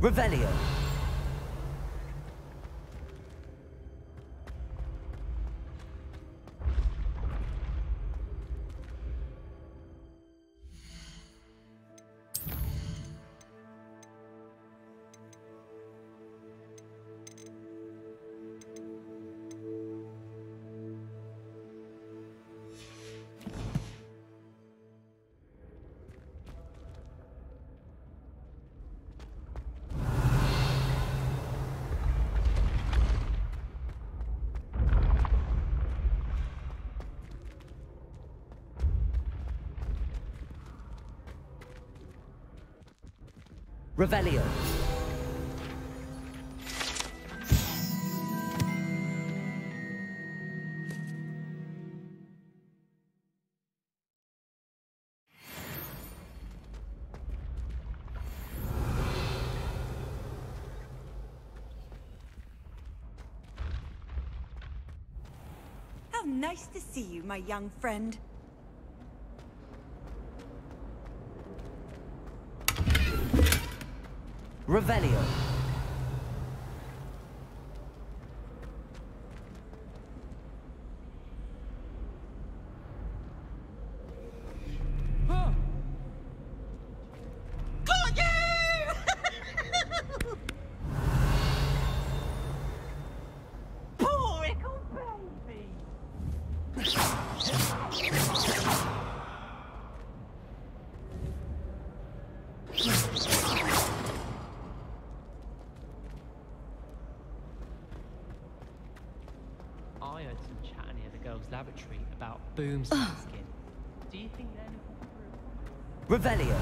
Revelio. Revelio. How nice to see you, my young friend. Revelio. Huh. Got you! Poor little baby. I heard some chat near the girls' lavatory about boomstick skin. Do you think they're looking for Revelio.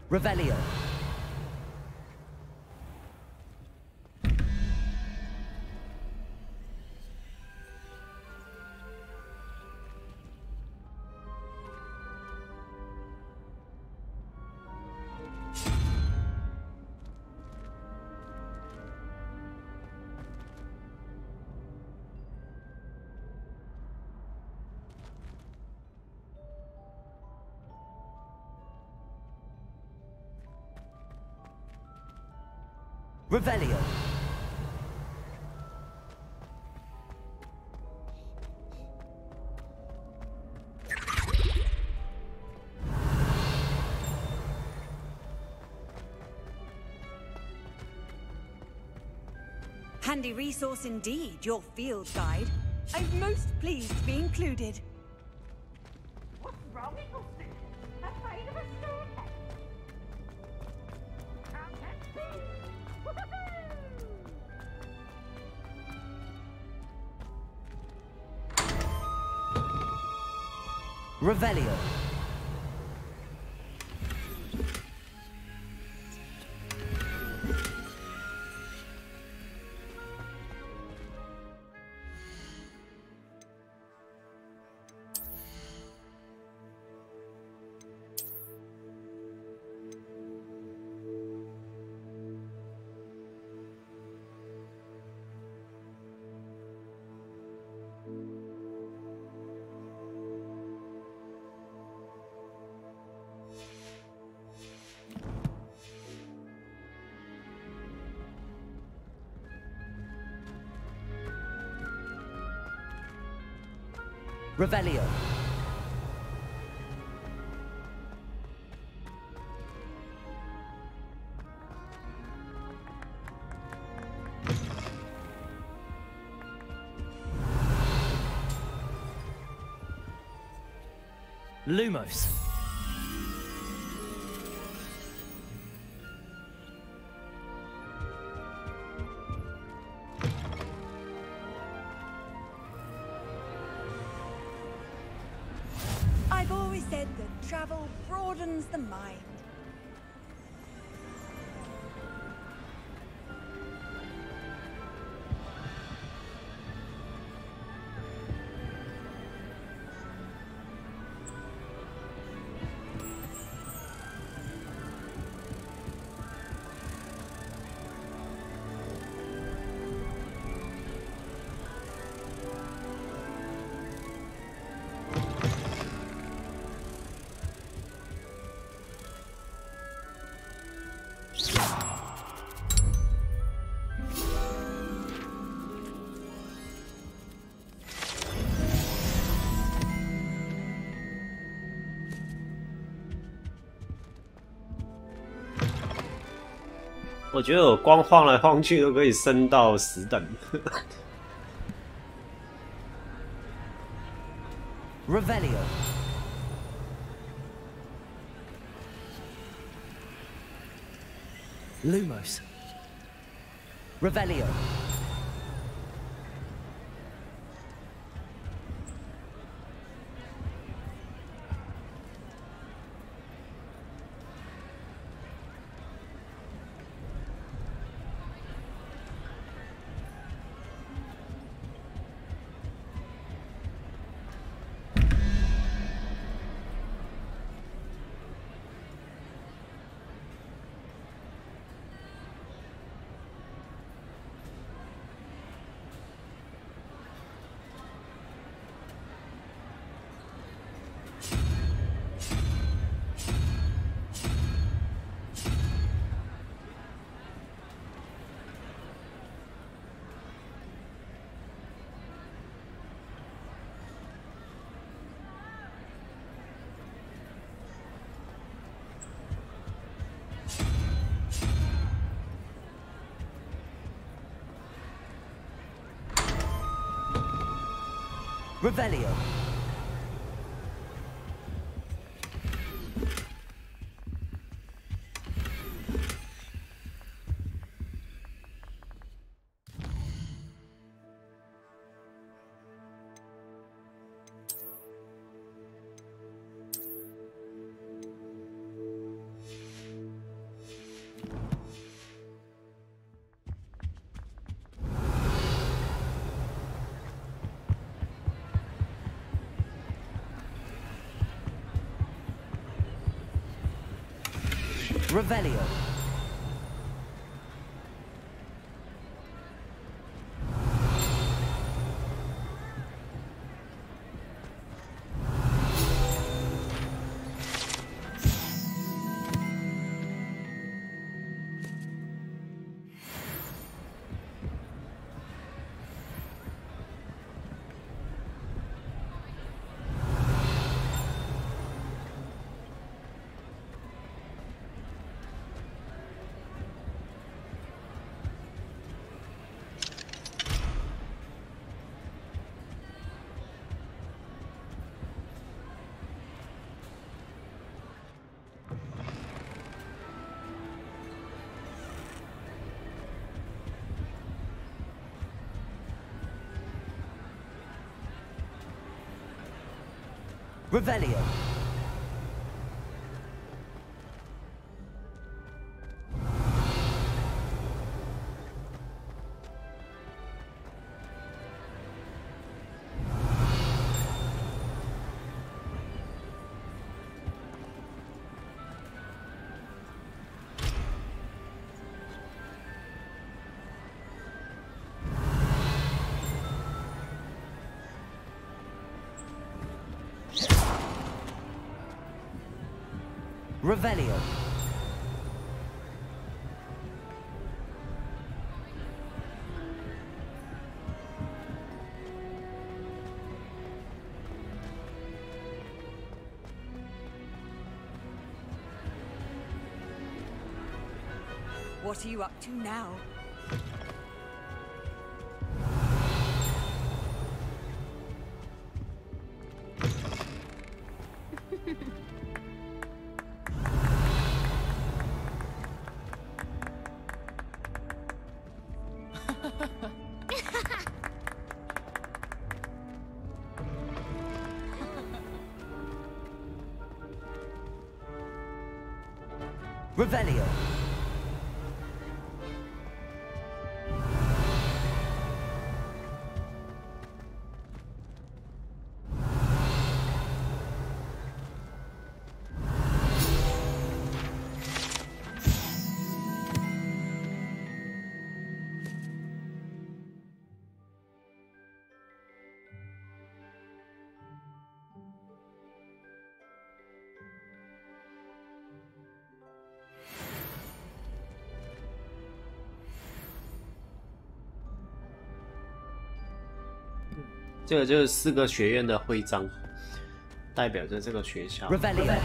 Revelio. Revelio. Handy resource indeed, your field guide. I'm most pleased to be included. What's wrong with you? Afraid of a staircase? Can't catch me. Revelio. Revelio. Lumos. I've already always said that travel broadens the mind.我觉得我光晃来晃去都可以升到10等。Revelio. Lumos. Revelio. Revelio. Revelio. Revelio. Revelio. What are you up to now? Revelio. 这个就是4个学院的徽章，代表着这个学校。Revelio.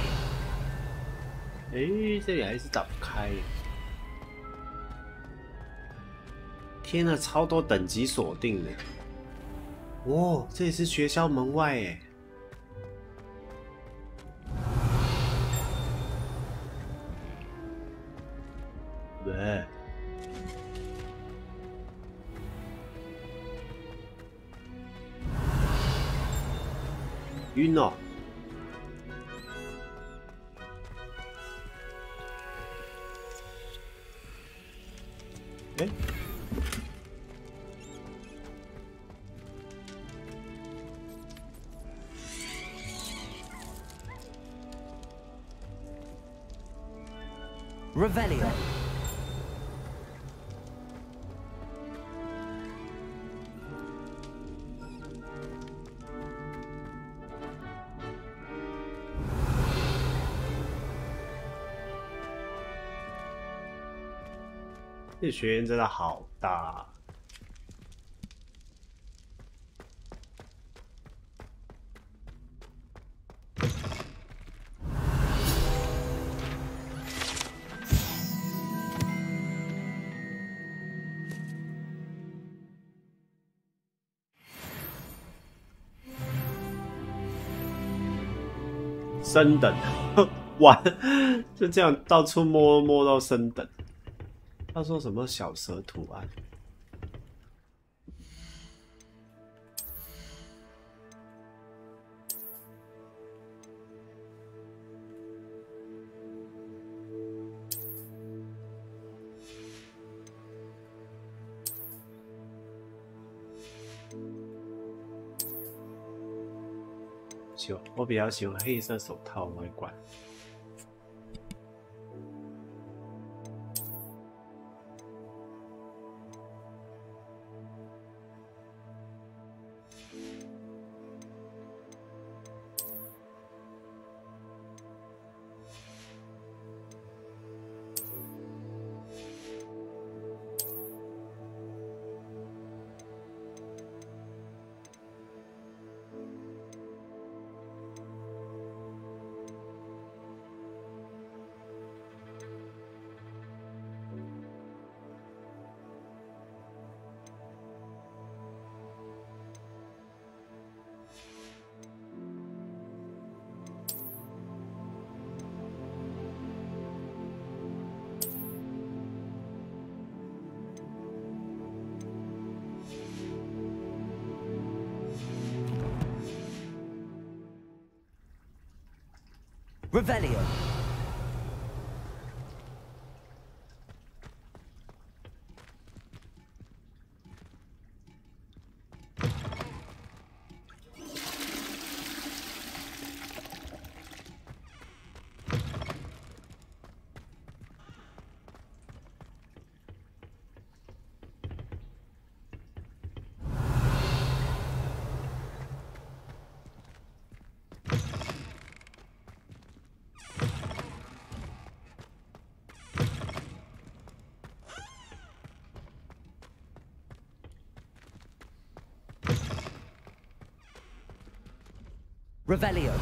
哎，这里还是打不开。天呐，超多等级锁定的。哦，这里是学校门外哎。喂。晕哦！哎， Revelio. 这学院真的好大啊。升等，玩就这样到处摸到升等。他说什么小蛇图案？我比较喜欢黑色手套外观。Revelio. Revelio.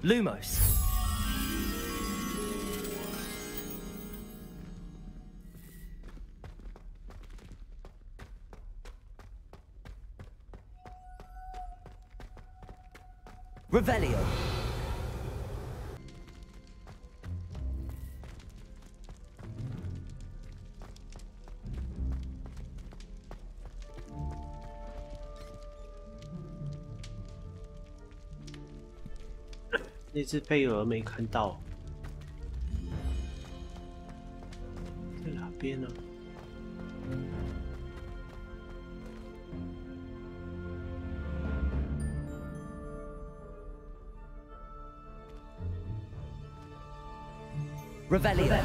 Lumos. Revelio. "那只飞蛾没看到，在哪边呢？" Revelio.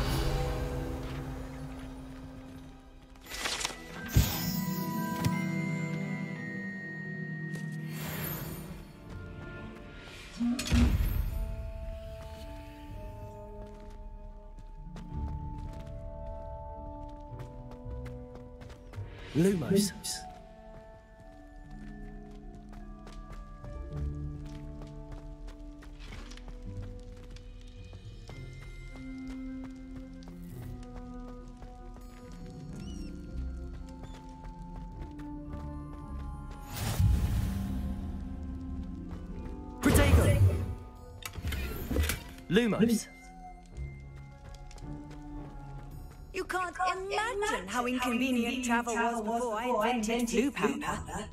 Lumos. Protego. Lumos. You can't imagine how inconvenient travel was before I invented blue powder.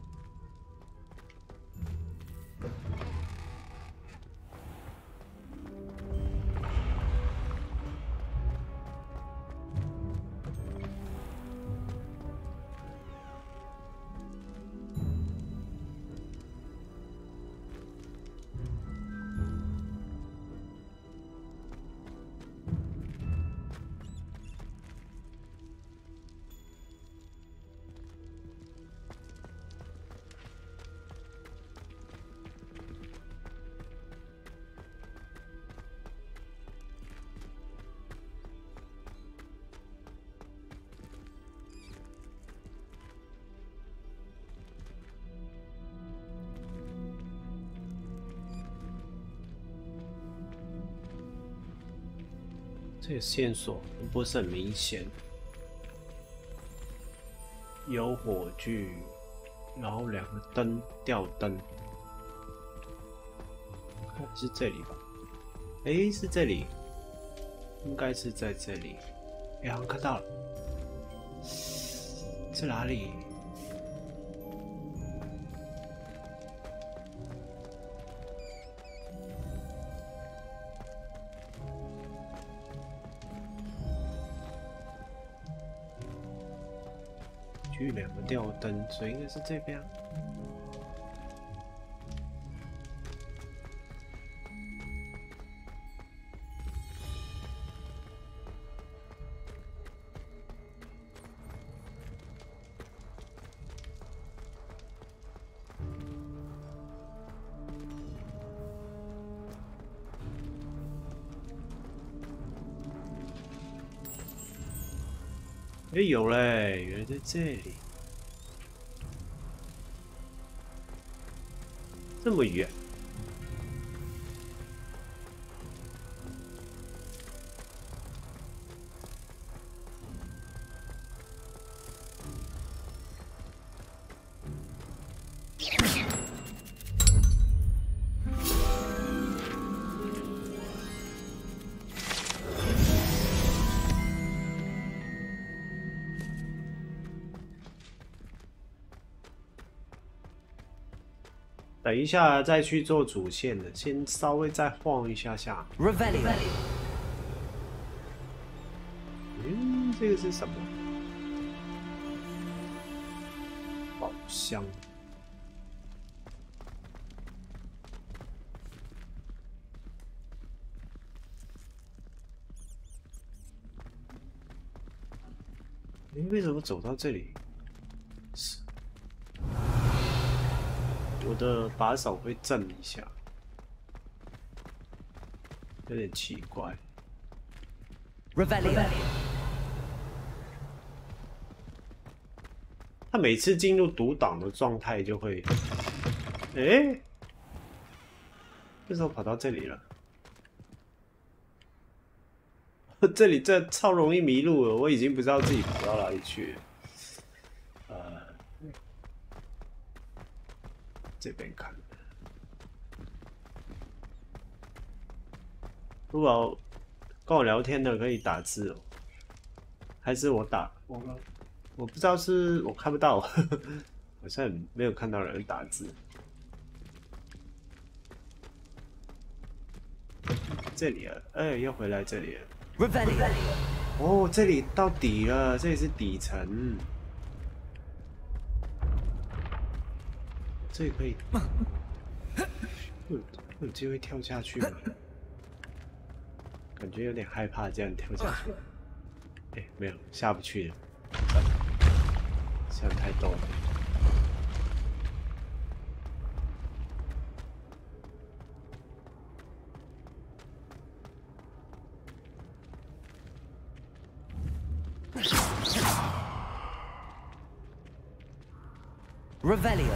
这个线索不是很明显，有火炬，然后两个灯，吊灯，看是这里吧？诶，是这里，应该是在这里。诶，好像看到了，在哪里？两个吊灯，所以应该是这边。哎，有嘞，原来在这里，这么远。等一下再去做主线的，先稍微再晃一下下。Revelio. 这个是什么？宝箱。为什么走到这里？是。我的把手会震一下，有点奇怪。Revelio. 他每次进入读档的状态就会，哎，为什么跑到这里了？这里这超容易迷路了，我已经不知道自己跑到哪里去了。这边看。如果跟我聊天的可以打字哦，还是我打我不知道是我看不到，好像没有看到人打字。这里了，哎，又回来这里了。哦，这里到底了，这里是底层，这里可以，会有机会跳下去吗？感觉有点害怕这样跳下去。哎，没有，下不去了，下太多了。Revelio.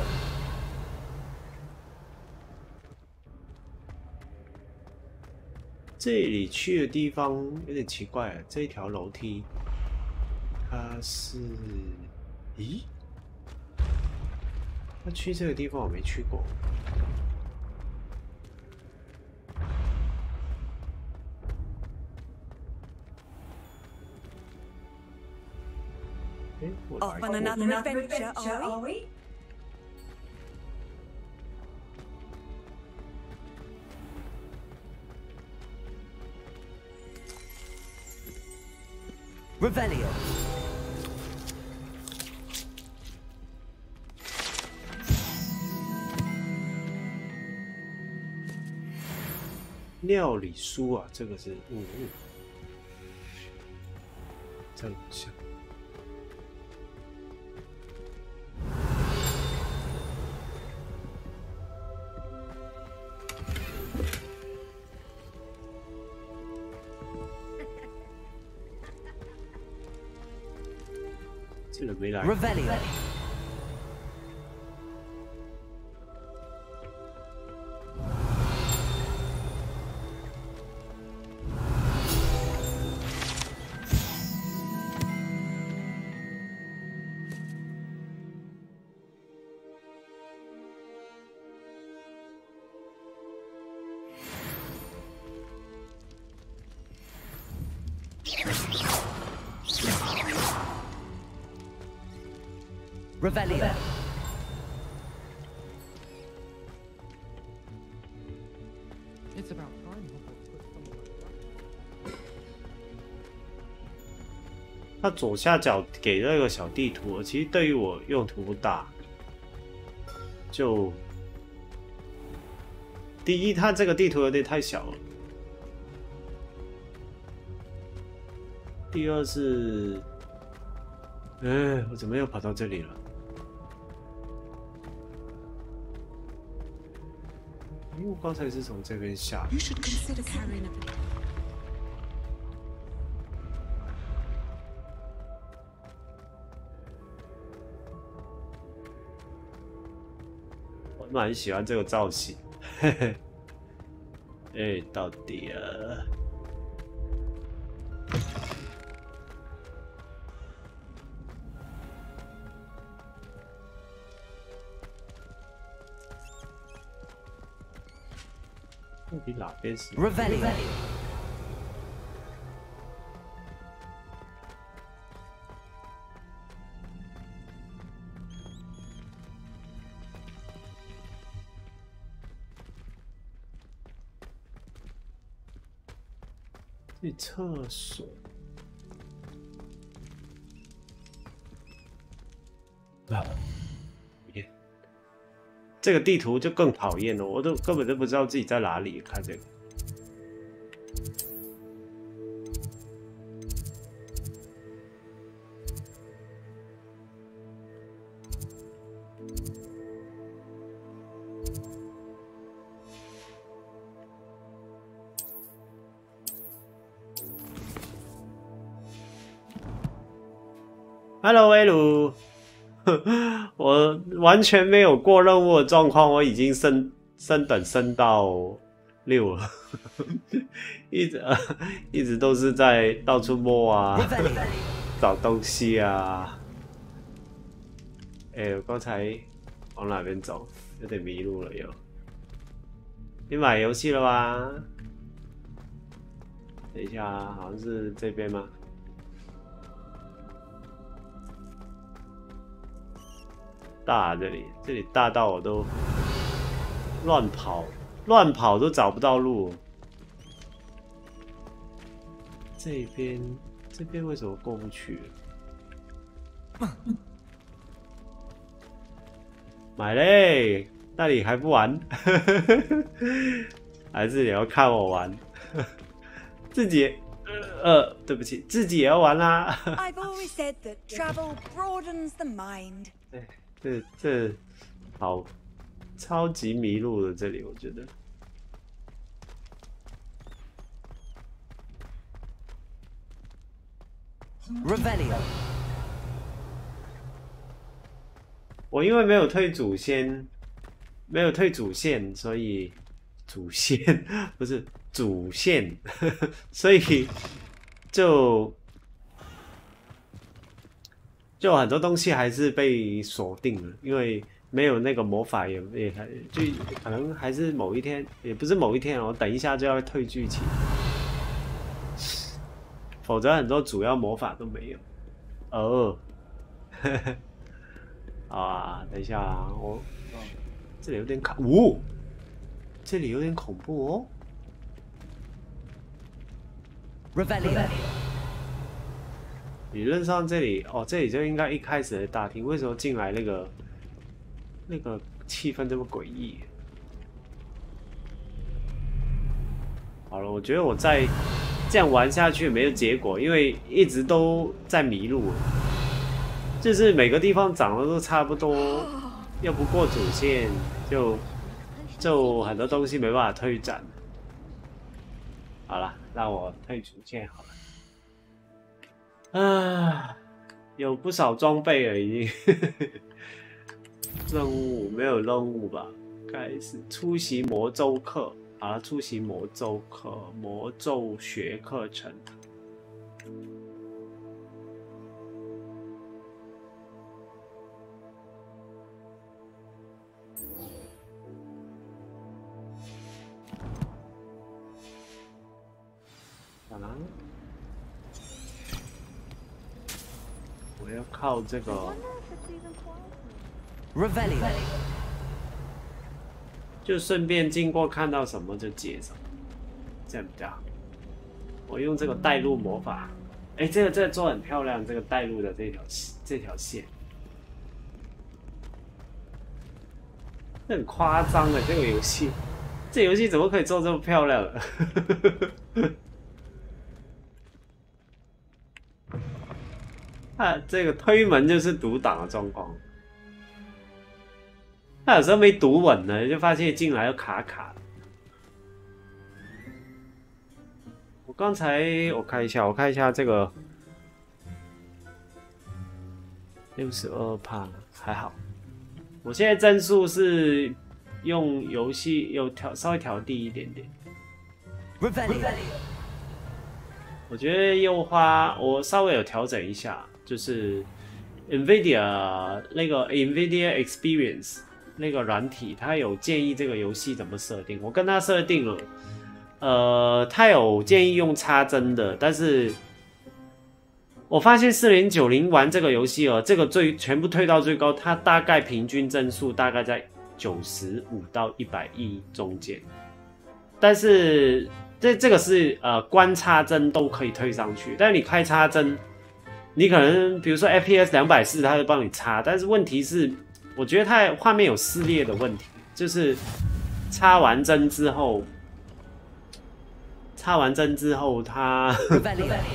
这里去的地方有点奇怪，这一条楼梯，它是，咦？那去这个地方我没去过。Off on another adventure, are we? Revelio. 料理书啊，这个是这样像。这人没来。Revelio. 它左下角给那个小地图，其实对于我用途不大。就第一，它这个地图有点太小了；第二是，我怎么又跑到这里了？因为我刚才是从这边下。You should consider carrying a. 我蛮喜欢这个造型，嘿嘿。哎，到底了。到底哪边是 Revelio. 这厕所啊，这个地图就更讨厌了，我都根本就不知道自己在哪里。看这个，Hello， 威鲁，我完全没有过任务的状况，我已经升等升到6了，一直都是在到处摸啊，找东西啊。我刚才往哪边走？有点迷路了又。你买游戏了吗？等一下啊，好像是这边吗？大这里大到我都乱跑都找不到路。这边为什么过不去？买嘞，那里还不玩？还是你要看我玩？自己对不起，自己也要玩啦。I've always said that travel broadens the mind. 这好，超级迷路的这里，我觉得。Revelio。我因为没有推主线，所以主线不是主线，所以就很多东西还是被锁定了，因为没有那个魔法也就可能还是某一天，也不是某一天哦，等一下就要退剧情，否则很多主要魔法都没有。好啊，等一下啊，这里有点这里有点恐怖哦。Revelio。理论上这里这里就应该一开始的大厅，为什么进来那个气氛这么诡异？好了，我觉得我再这样玩下去没有结果，因为一直都在迷路。就是每个地方长得都差不多，要不过主线就很多东西没办法推展。好了，让我退主线好了。有不少装备了已经。任务没有任务吧？开始出席魔咒课。好了，出席魔咒课，魔咒学课程。我要靠这个 Revelio。就顺便经过看到什么就接什么，这样比较好。我用这个带路魔法，这个做很漂亮，这个带路的这条线，这很夸张的这个游戏，这游戏怎么可以做这么漂亮？这个推门就是读档的状况。他有时候没读稳呢，就发现进来又卡卡。我刚才我看一下这个62%还好。我现在帧数是用游戏有稍微调低一点点。我觉得优化我稍微有调整一下，就是 NVIDIA 那个 NVIDIA Experience。那个软体，他有建议这个游戏怎么设定，我跟他设定了，他有建议用插帧的，但是我发现4090玩这个游戏这个全部推到最高，它大概平均帧数大概在95到110中间，但是这个是关插帧都可以推上去，但是你开插帧，你可能比如说 FPS 240，它会帮你插，但是问题是。我觉得它画面有撕裂的问题，就是插完帧之后，它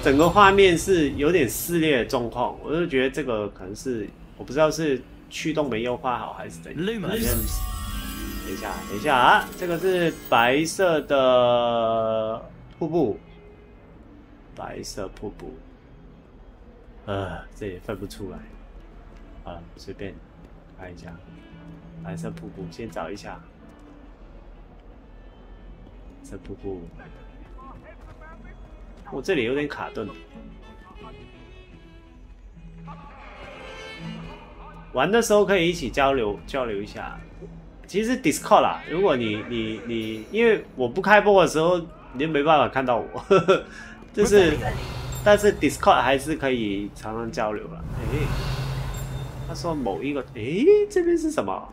整个画面是有点撕裂的状况。我就觉得这个可能是我不知道是驱动没优化好还是怎样。等一下啊，这个是白色的瀑布，白色瀑布，这也分不出来。好了，随便。看一下白色瀑布，先找一下白色瀑布。我这里有点卡顿。玩的时候可以一起交流一下。其实 Discord 啦，如果你因为我不开播的时候，你就没办法看到我，就是，但是 Discord 还是可以常常交流了。哎，他说某一个，哎，这边是什么？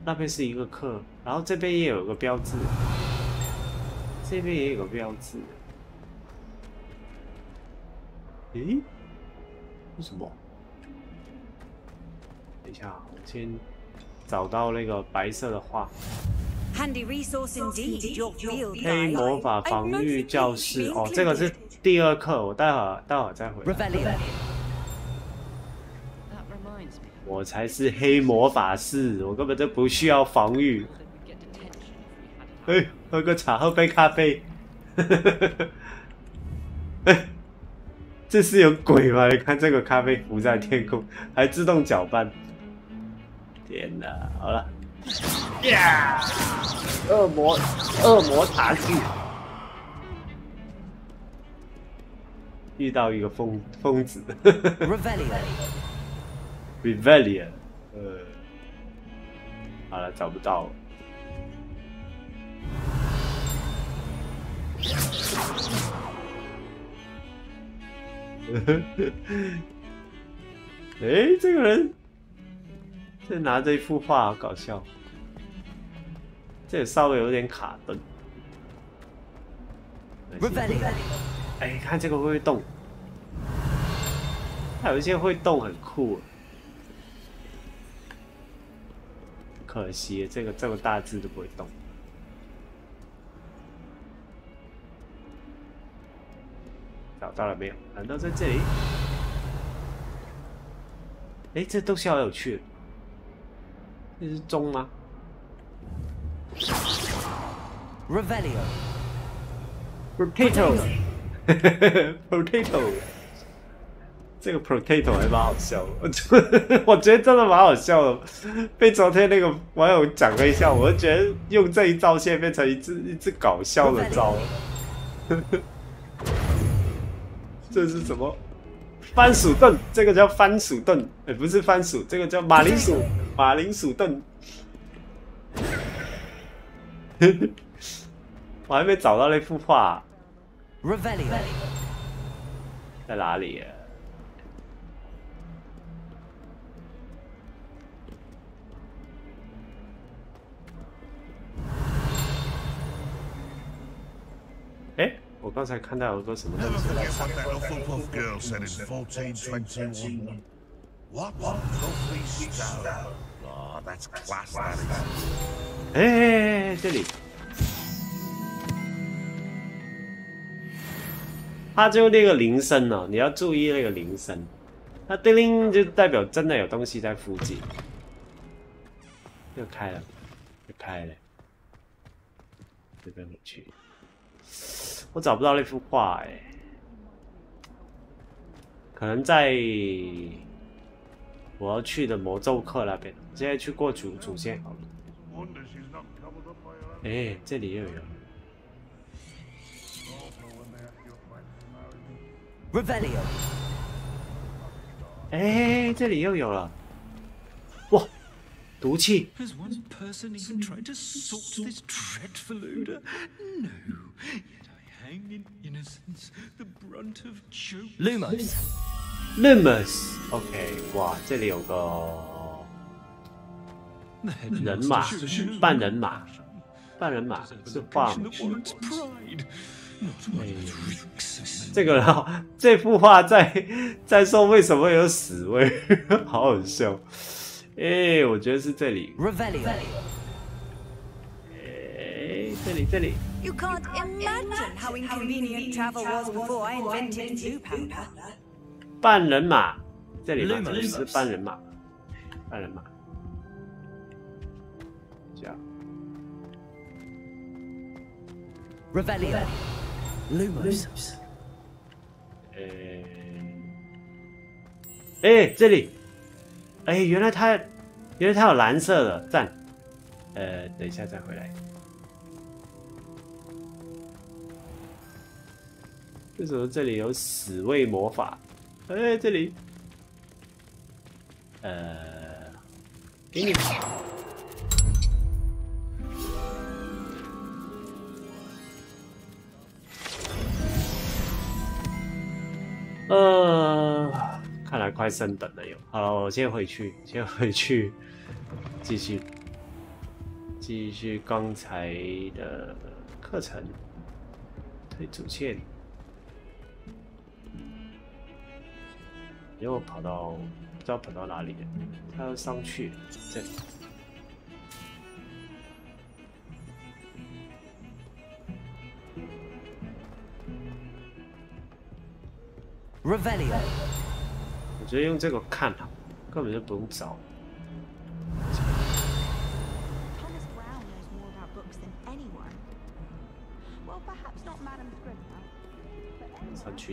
那边是一个课，然后这边也有个标志，这边也有个标志。诶，为什么？等一下，我先找到那个白色的画。黑魔法防御教室，哦，这个是第2课，我待会儿再回来。我才是黑魔法师，我根本就不需要防御。哎，喝个茶，喝杯咖啡。哎，这是有鬼吗？你看这个咖啡浮在天空，还自动搅拌。天哪，好了，呀！恶魔塔具，遇到一个疯子。Rebellion， 好了，找不到了。哎，这个人，这拿着一幅画，好搞笑。这也稍微有点卡顿。哎，看这个会不会动？它有一些会动，很酷。可惜这个大字都不会动。找到了没有？难道在这里？哎，这东西好有趣。这是钟吗 Revelio？Potato Potato， 这个 Potato 还蛮好笑的，我觉得真的蛮好笑的。被昨天那个网友讲了一下，我就觉得用这一招现在变成一只搞笑的招了。这是什么？番薯盾，这个叫番薯盾，哎，不是番薯，这个叫马铃薯，马铃薯盾。我还没找到那幅画。Revelio 在哪里啊？哎，我刚才看到有个什么东西。哎，这里。它就那个铃声哦，你要注意那个铃声，它叮铃就代表真的有东西在附近。又开了，又开了，这边回去。我找不到那幅画哎，可能在我要去的魔咒课那边。现在去过主线好了。哎，这里又有。Revelio 哎，这里又有了！哇，毒气！ Has one person even tried to sort this dreadful odor? No, yet I hang in innocence, the brunt of joke. Lumos，OK， 哇，这里有个人马，半人马，半人马是画吗？哎，这个啊，这幅画在说为什么有屎味，好好笑。哎，我觉得是这里。Revelio 哎，这里。You can't imagine how inconvenient travel was before I invented blue powder. 半人马，这里吧，这里是半人马，半人马。这样。Revelio Lumos 哎，这里，哎，原来它有蓝色的，赞。等一下再回来。为什么这里有死味魔法？哎，这里，给你。快升等了有。好了，我先回去，继续刚才的课程，推主线。结果跑到不知道跑到哪里了，他要上去这里。 Revelio. 我觉得用这个看好，根本就不用找。 Thomas Brown knows more about books than anyone. Well, perhaps not Madame Scrivener.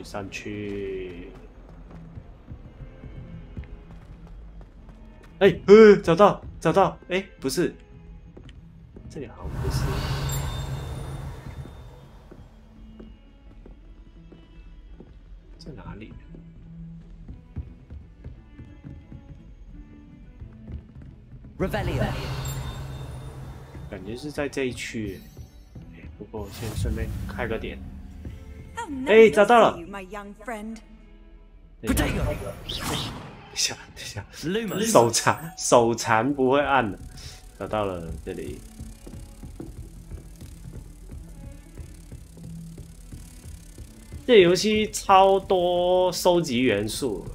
上去。哎，找到，哎，不是，这里好像不是。在哪里？ Revelio. 感觉是在这一区，不过先顺便开个点。 How 哎， nice 找到 to 了 see you, my young friend. Potato. 等一下， Lumos. 手残不会按的，找到了这里。这游戏超多收集元素，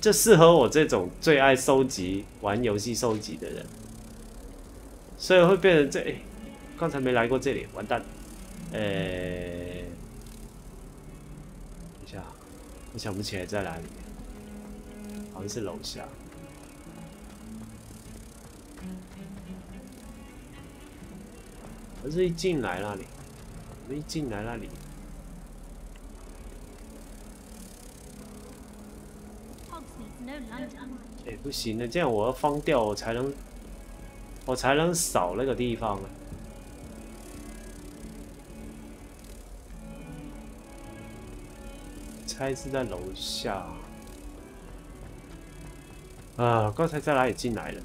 就适合我这种最爱收集、玩游戏收集的人，所以会变成这。刚才没来过这里，完蛋。等一下，我想不起来在哪里。 好像是楼下，可是一进来那里，哎，不行的，这样我要放掉，我才能扫那个地方啊。猜是在楼下。 啊，刚才在哪里进来了？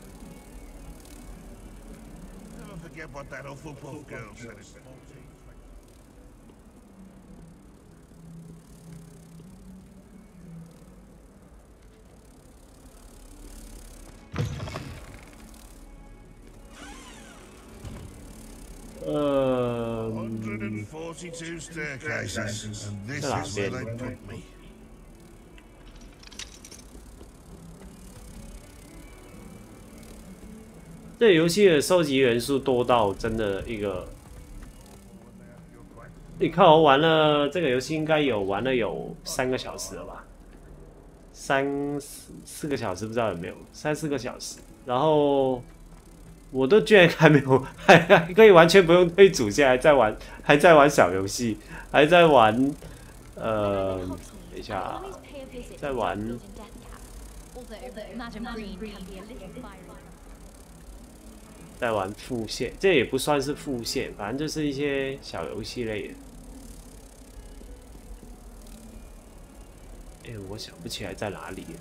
Never forget what that awful poor girl said. 142 staircases, and this is where they put me. 这游戏的收集元素多到真的一个，你看我玩了这个游戏应该玩了有3个小时了吧，4个小时不知道有没有3、4个小时，然后我都居然还没有，还可以完全不用推主线，还在玩小游戏，还在玩等一下，在玩。 在玩副线，这也不算是副线，反正就是一些小游戏类的。哎，我想不起来在哪里了。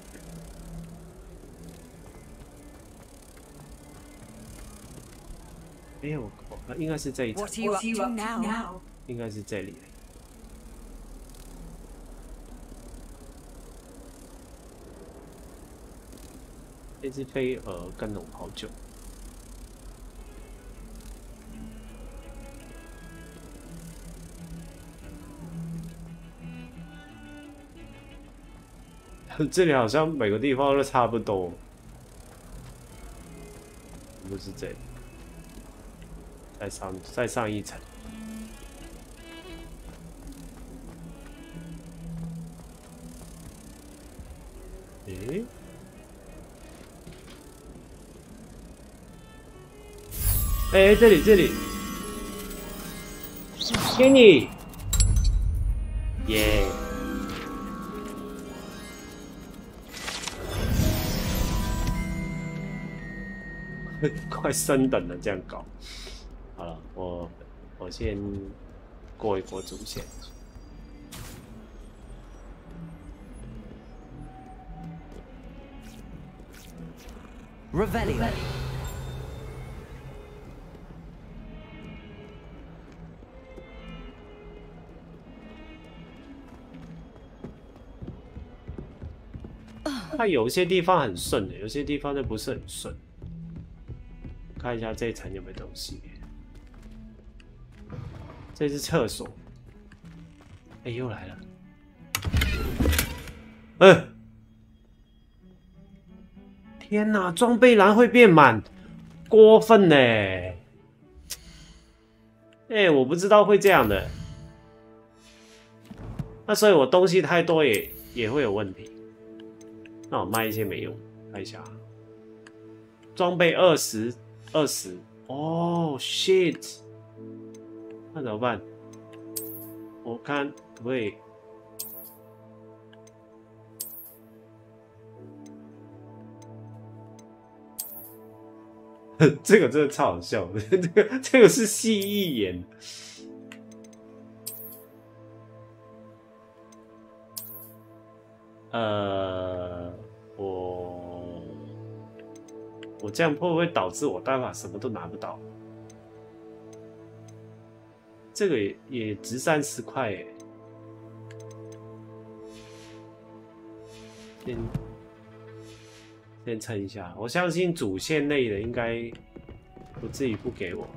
哎，我应该是这一层。 What are you up to now? 应该是这里。这只飞蛾跟了我好久。 这里好像每个地方都差不多，不是这里，再上一层。诶，哎，这里，给你，耶！ 快升等了，这样搞。好了，我先过一过主线。Revelio. 它有些地方很顺的，有些地方就不是很顺。看一下这一层有没有东西。这是厕所。哎，又来了。天哪，装备栏会变满，过分呢！我不知道会这样的。那所以我东西太多也会有问题。那我卖一些没用，看一下。装备20。哦 ，shit！ 那怎么办？我看可不可以？这个真的超好笑的，这个是蜥蜴眼。我这样会不会导致我待会什么都拿不到？这个也值30块耶。先称一下，我相信主线类的应该不至于不给我。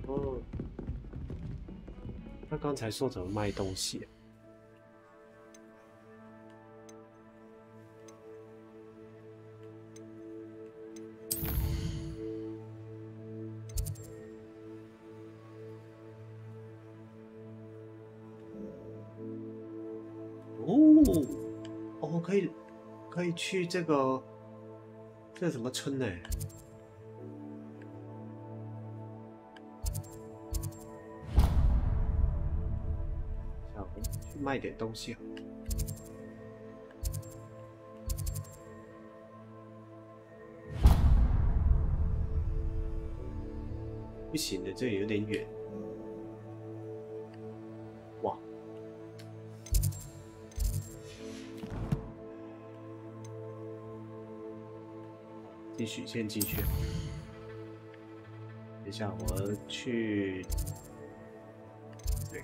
哦，他刚才说怎么卖东西啊？可以去这个什么村呢？小红去卖点东西好。不行的，这里有点远。哇！先继续。等一下，我去。对。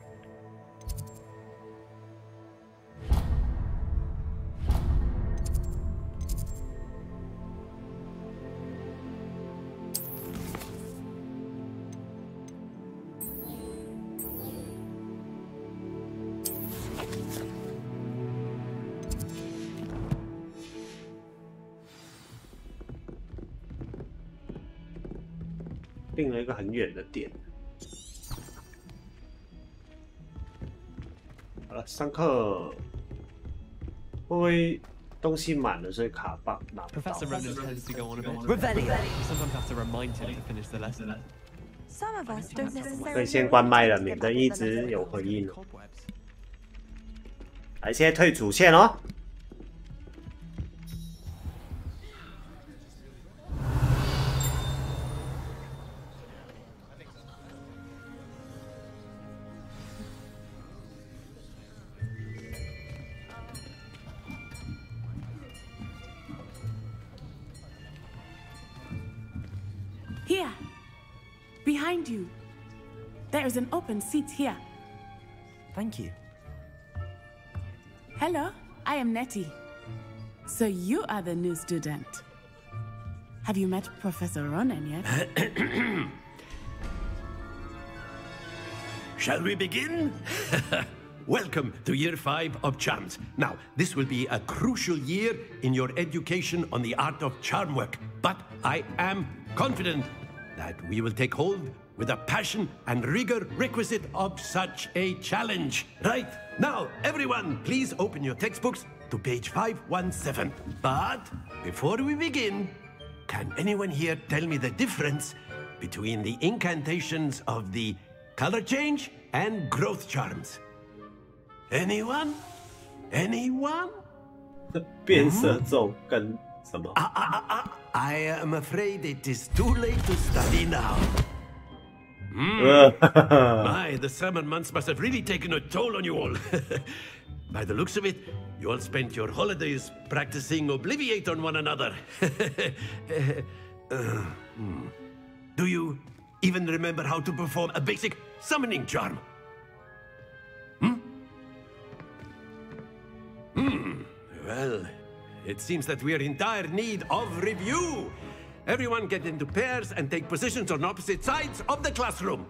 定了一个很远的点。好了，上课。会不会东西满了，所以卡棒拿不到 Professor Ronan tends to go on a bit. Revelio. You sometimes have to remind him to finish the lesson. Some of us don't 可以 necessarily 先关麦了，免得一直有回音。来，现在退主线哦。Here, behind you. There is an open seat here. Thank you. Hello, I am Nettie. So you are the new student. Have you met Professor Ronan yet? Shall we begin? Welcome to Year 5 of Charms. Now, this will be a crucial year in your education on the art of charm work, but I am confident that we will take hold with the passion and rigor requisite of such a challenge. Right, now, everyone, please open your textbooks to page 517. But before we begin, can anyone here tell me the difference between the incantations of the color change and growth charms? Anyone? Anyone? 变色咒跟什么？ I am afraid it is too late to study now. My, the summer months must have really taken a toll on you all. By the looks of it, you all spent your holidays practicing Obliviate on one another. Do you even remember how to perform a basic summoning charm? Well, it seems that we are in dire need of review. Everyone get into pairs and take positions on opposite sides of the classroom.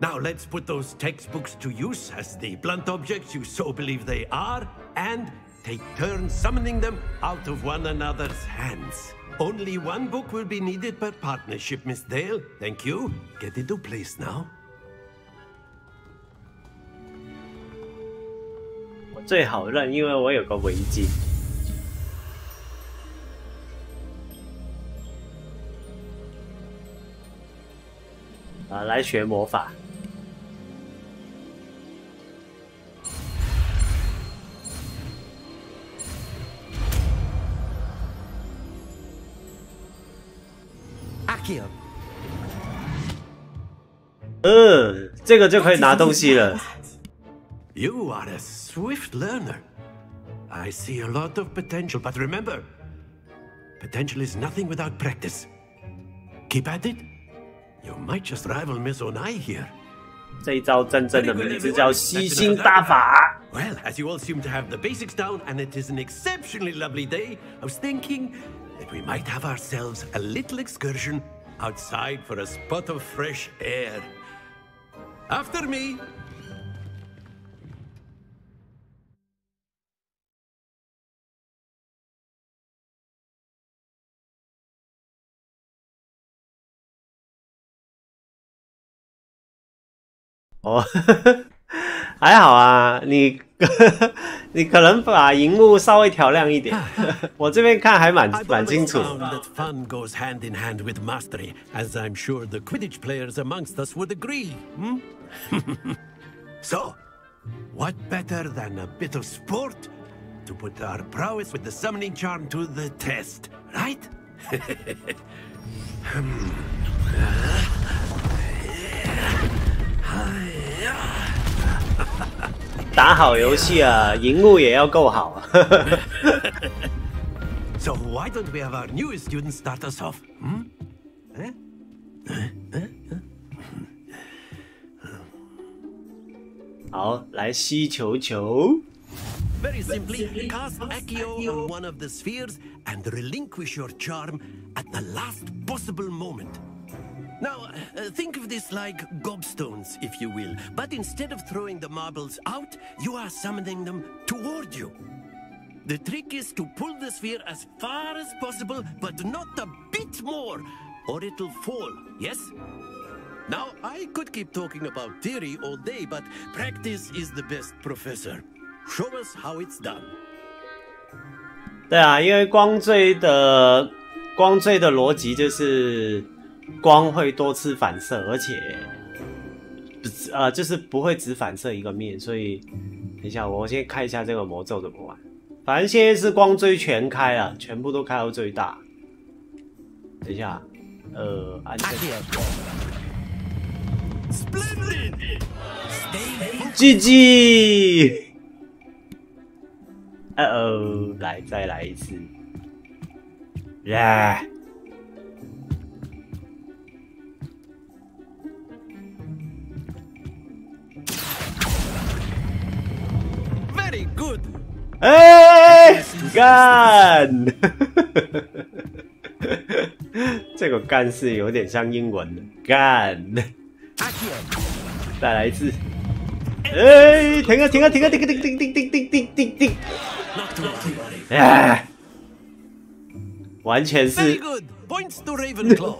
Now let's put those textbooks to use as the blunt objects you so believe they are, and take turns summoning them out of one another's hands. Only one book will be needed per partnership, Miss Dale. Thank you. Get into place now. 我最好认，因为我有个围巾。来学魔法。这个就可以拿东西了。You are a swift learner. I see a lot of potential, but remember, potential is nothing without practice. Keep at it. You might just rival Miss Onai here. 这一招真正的名字叫吸星大法。Well, as you all seem to have the basics down, and it is an exceptionally lovely day, I was thinking that we might have ourselves a little excursion outside for a spot of fresh air. After me. 哦，还好啊，你你可能把荧幕稍微调亮一点，我这边看还蛮清楚。That fun goes hand in hand with mastery, as I'm sure the Quidditch players amongst us would agree. So, what better than a bit of sport to put our prowess with the summoning charm to the test, right? 打好游戏啊，荧幕也要够好。So why don't we have our newest student start us off? Eh? 好，来吸球球。 Very simply, cast Accio on one of the spheres and relinquish your charm at the last possible moment. Now, think of this like gobstones, if you will, but instead of throwing the marbles out, you are summoning them toward you. The trick is to pull the sphere as far as possible, but not a bit more, or it'll fall, yes? Now, I could keep talking about theory all day, but practice is the best professor. Show us how it's done. 对啊，因为光追的逻辑就是光会多次反射，而且就是不会只反射一个面，所以等一下我先看一下这个魔咒怎么玩。反正现在是光追全开了，全部都开到最大。等一下，安全。GG。来，再来一次。来。Very good. 哎，干！这个干是有点像英文的干。再来一次。哎，停啊！哎，完全是。Very good. Points to Ravenclaw.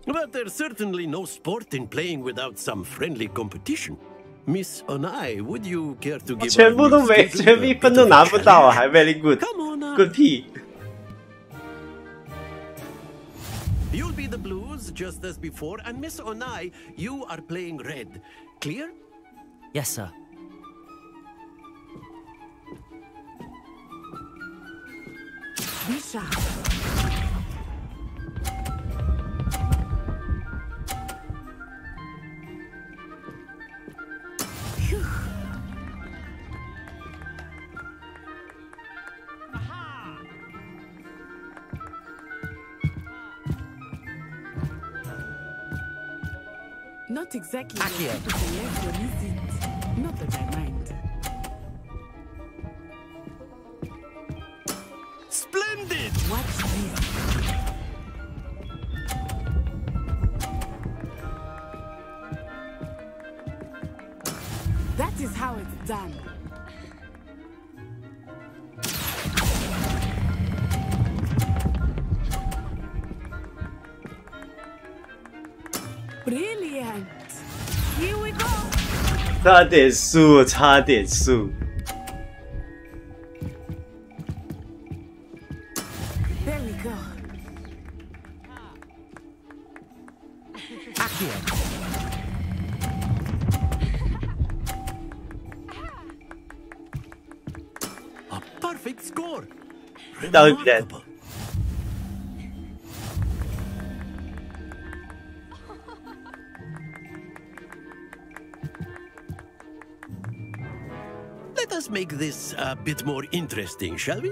But there's certainly no sport in playing without some friendly competition. Miss Onai, would you care to give 全部都没，全一分都拿不到啊，还 very good。Come on now. Good 屁。 You'll be the blues just as before, and Miss Onai, you are playing red. Clear? Yes, sir. Misha. Not exactly what people say, is it? Not that I mind. Splendid! What's this? That is how it's done. Brilliant. Here we go. 差点输，差点输。 There we go. A perfect score. That would be that. Remarkable. Let us make this a bit more interesting, shall we?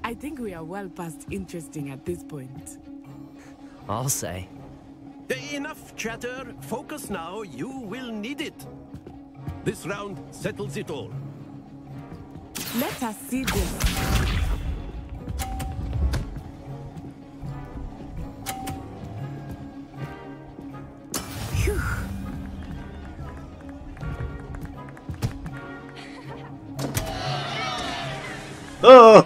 I think we are well past interesting at this point. I'll say. Enough chatter. Focus now. You will need it. This round settles it all. Let us see this. Phew. 哦，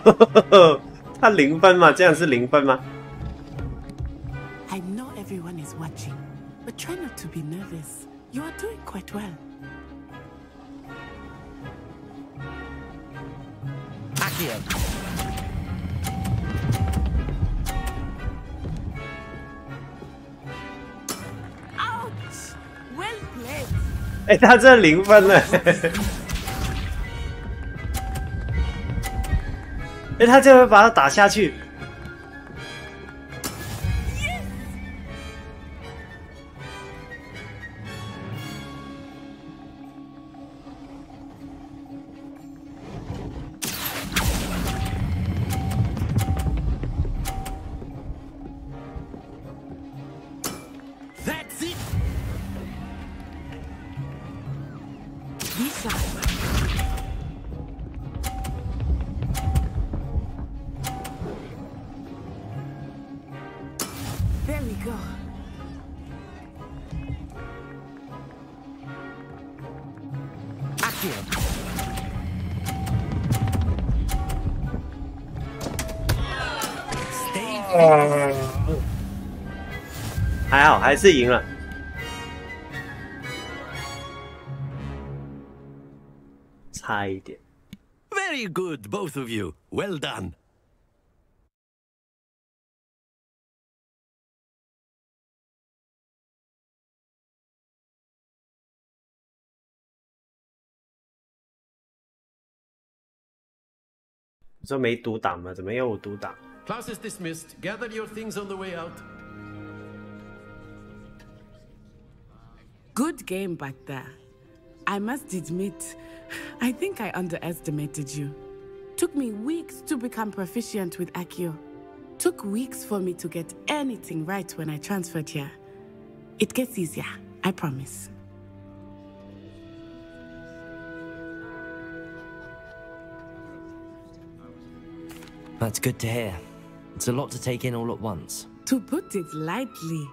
他0分吗？这样是0分吗？ I know everyone is watching, but try not to be nervous. You are doing quite well. Accio. Ouch! Well played. 哎，他这0分了。哎，他这会把他打下去。 That's it. Lisa. There we go. Accio. Stay. 还好，还是赢了。差一点。 Very good, both of you. Well done. “你说没读档吗？怎么又有读档？ Class is dismissed. Gather your things on the way out. Good game back there. I must admit, I think I underestimated you. Took me weeks to become proficient with Accio. Took weeks for me to get anything right when I transferred here. It gets easier, I promise. That's good to hear. It's a lot to take in all at once. To put it lightly,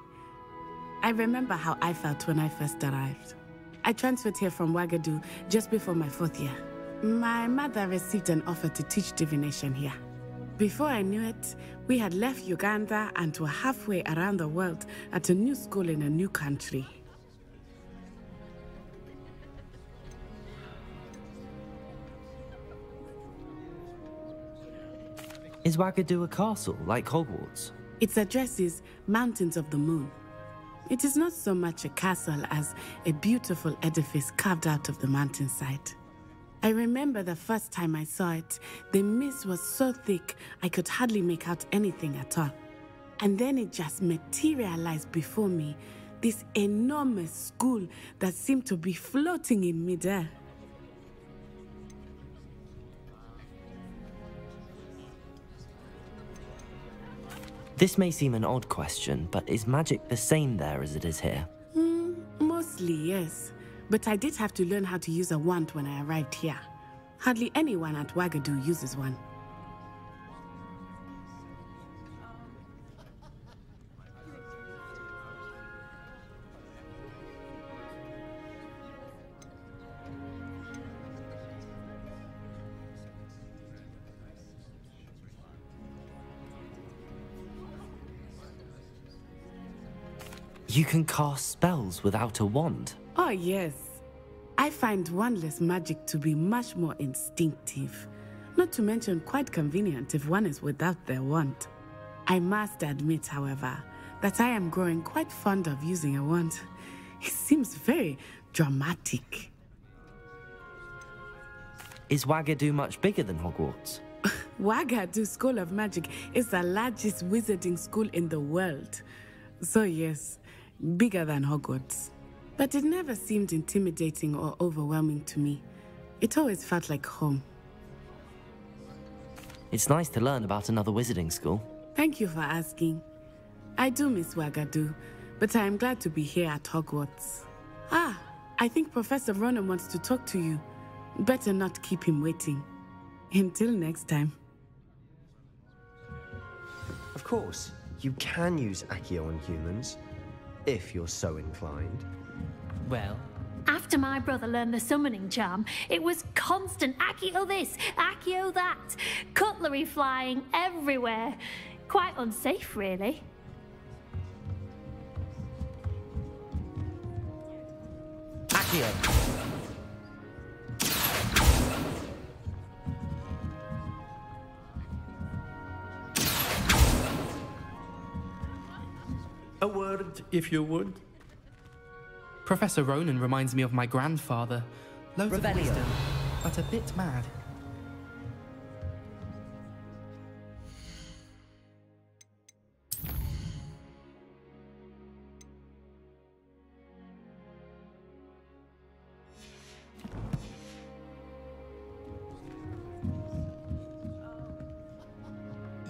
I remember how I felt when I first arrived. I transferred here from Ouagadougou just before my 4th year. My mother received an offer to teach divination here. Before I knew it, we had left Uganda and were halfway around the world at a new school in a new country. Is Ouagadougou a castle, like Hogwarts? Its address is Mountains of the Moon. It is not so much a castle as a beautiful edifice carved out of the mountainside. I remember the first time I saw it, the mist was so thick I could hardly make out anything at all. And then it just materialized before me, this enormous school that seemed to be floating in midair. This may seem an odd question, but is magic the same there as it is here? Most Mostly, yes. But I did have to learn how to use a wand when I arrived here. Hardly anyone at Wagadu uses one. You can cast spells without a wand. Oh, yes. I find wandless magic to be much more instinctive. Not to mention quite convenient if one is without their wand. I must admit, however, that I am growing quite fond of using a wand. It seems very dramatic. Is Wagadu much bigger than Hogwarts? Wagadu School of Magic is the largest wizarding school in the world. So yes, bigger than Hogwarts. But it never seemed intimidating or overwhelming to me. It always felt like home. It's nice to learn about another wizarding school. Thank you for asking. I do miss Wagadu, but I am glad to be here at Hogwarts. Ah, I think Professor Ronan wants to talk to you. Better not keep him waiting. Until next time. Of course, you can use Accio on humans, if you're so inclined. Well, after my brother learned the summoning charm, it was constant Accio this, Accio that, cutlery flying everywhere. Quite unsafe, really. Accio! A word, if you would. Professor Ronan reminds me of my grandfather. Loads of Revelio. wisdom, but a bit mad.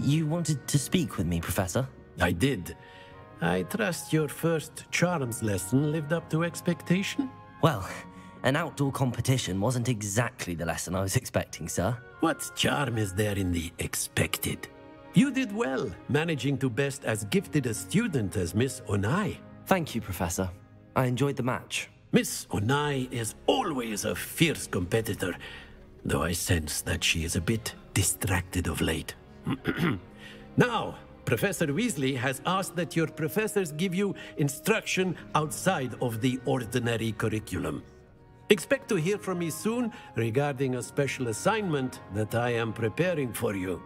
You wanted to speak with me, Professor? I did. I trust your first charms lesson lived up to expectation? Well, an outdoor competition wasn't exactly the lesson I was expecting, sir. What charm is there in the expected? You did well, managing to best as gifted a student as Miss Onai. Thank you, Professor. I enjoyed the match. Miss Onai is always a fierce competitor, though I sense that she is a bit distracted of late. Now, Professor Weasley has asked that your professors give you instruction outside of the ordinary curriculum. Expect to hear from me soon regarding a special assignment that I am preparing for you.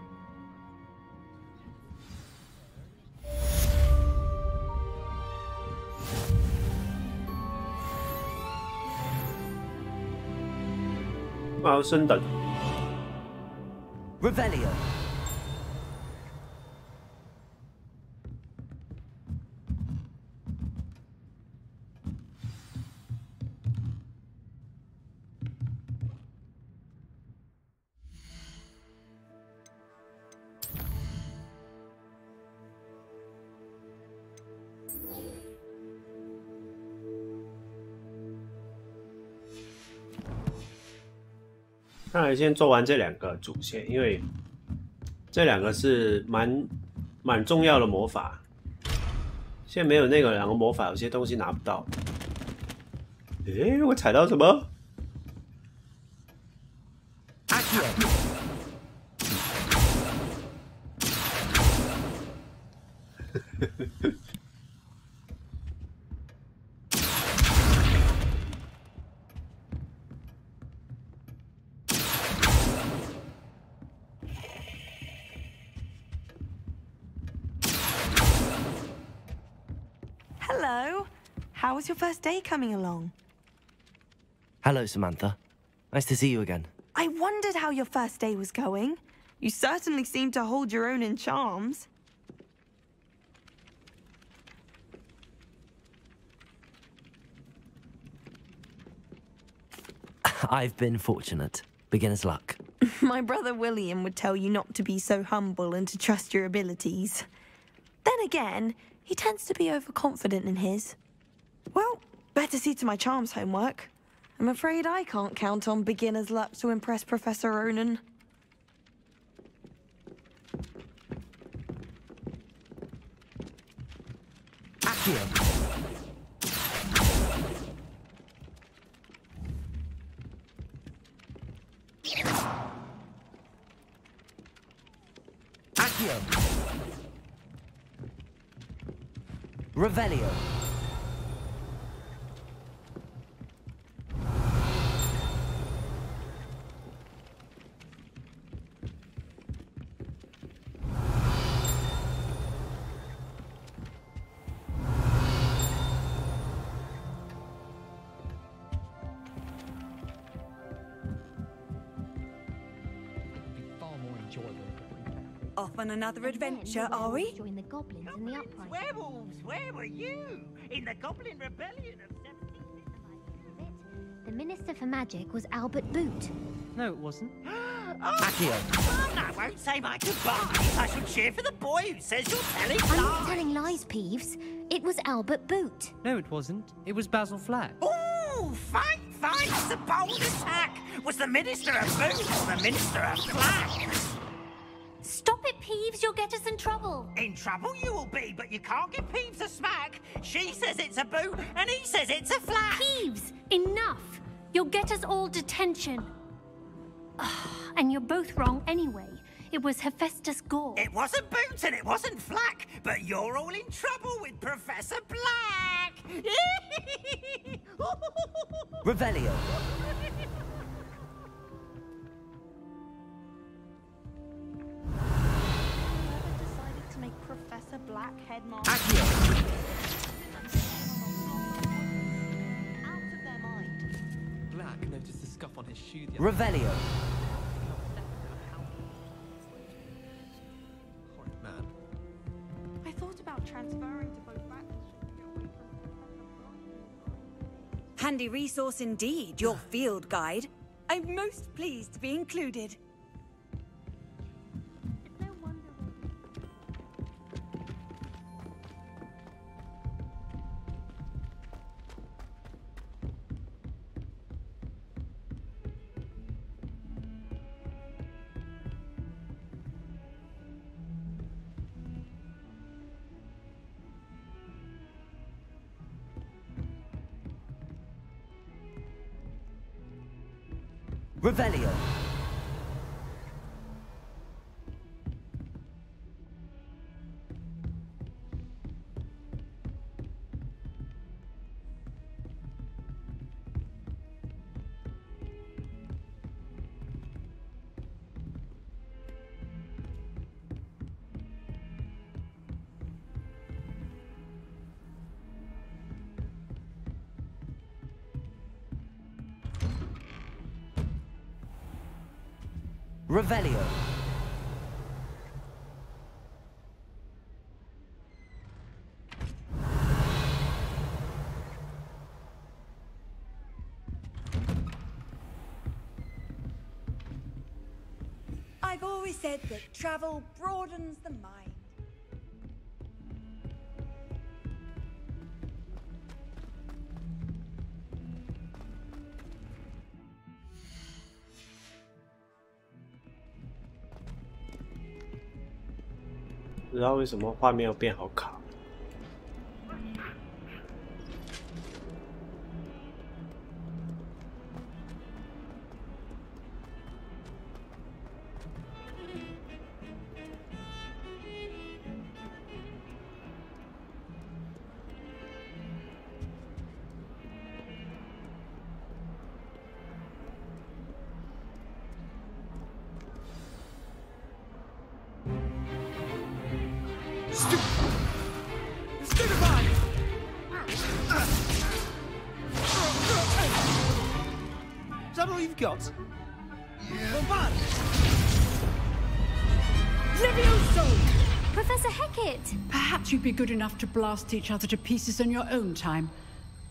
Revelio.看来先做完这两个主线，因为这两个是蛮重要的魔法。现在没有那个两个魔法，有些东西拿不到。诶，我踩到什么？ Hello. How was your first day coming along? Hello, Samantha. Nice to see you again. I wondered how your first day was going. You certainly seem to hold your own in charms. I've been fortunate. Beginner's luck. My brother William would tell you not to be so humble and to trust your abilities. Then again, he tends to be overconfident in his. Well, better to see to my charms homework. I'm afraid I can't count on beginner's luck to impress Professor Ronan. Accio. Accio. Revelio. Off on another adventure, are we? Join the goblins in the uprising. Werewolves, where were you? In the Goblin Rebellion of 17... The Minister for Magic was Albert Boot. No, it wasn't. I won't say my goodbyes. I shall cheer for the boy who says you're telling lies. I'm not telling lies, Peeves. It was Albert Boot. No, it wasn't. It was Basil Flack. Ooh, fine. It's a bold attack. Was the Minister of Boot or the Minister of Flack? Stop it, Peeves. You'll get us in trouble. In trouble you will be, but you can't give Peeves a smack. She says it's a boot, and he says it's a flack. Peeves, enough. You'll get us all detention. And you're both wrong anyway. It was Hephaestus Gore. It wasn't Boot and it wasn't Flack, but you're all in trouble with Professor Black. Revelio. Decided to make Professor Black headmaster. Out of their mind. Black noticed the scuff on his shoe the other day. Revelio. Horrid man. I thought about transferring to both faculties. Handy resource indeed, your field guide. I'm most pleased to be included. Revelio. Revelio. I've always said that travel broadens the mind.不知道为什么画面又变好卡。Is that all you've got? Bombard! Levioso! Professor Hecat! Perhaps you'd be good enough to blast each other to pieces in your own time.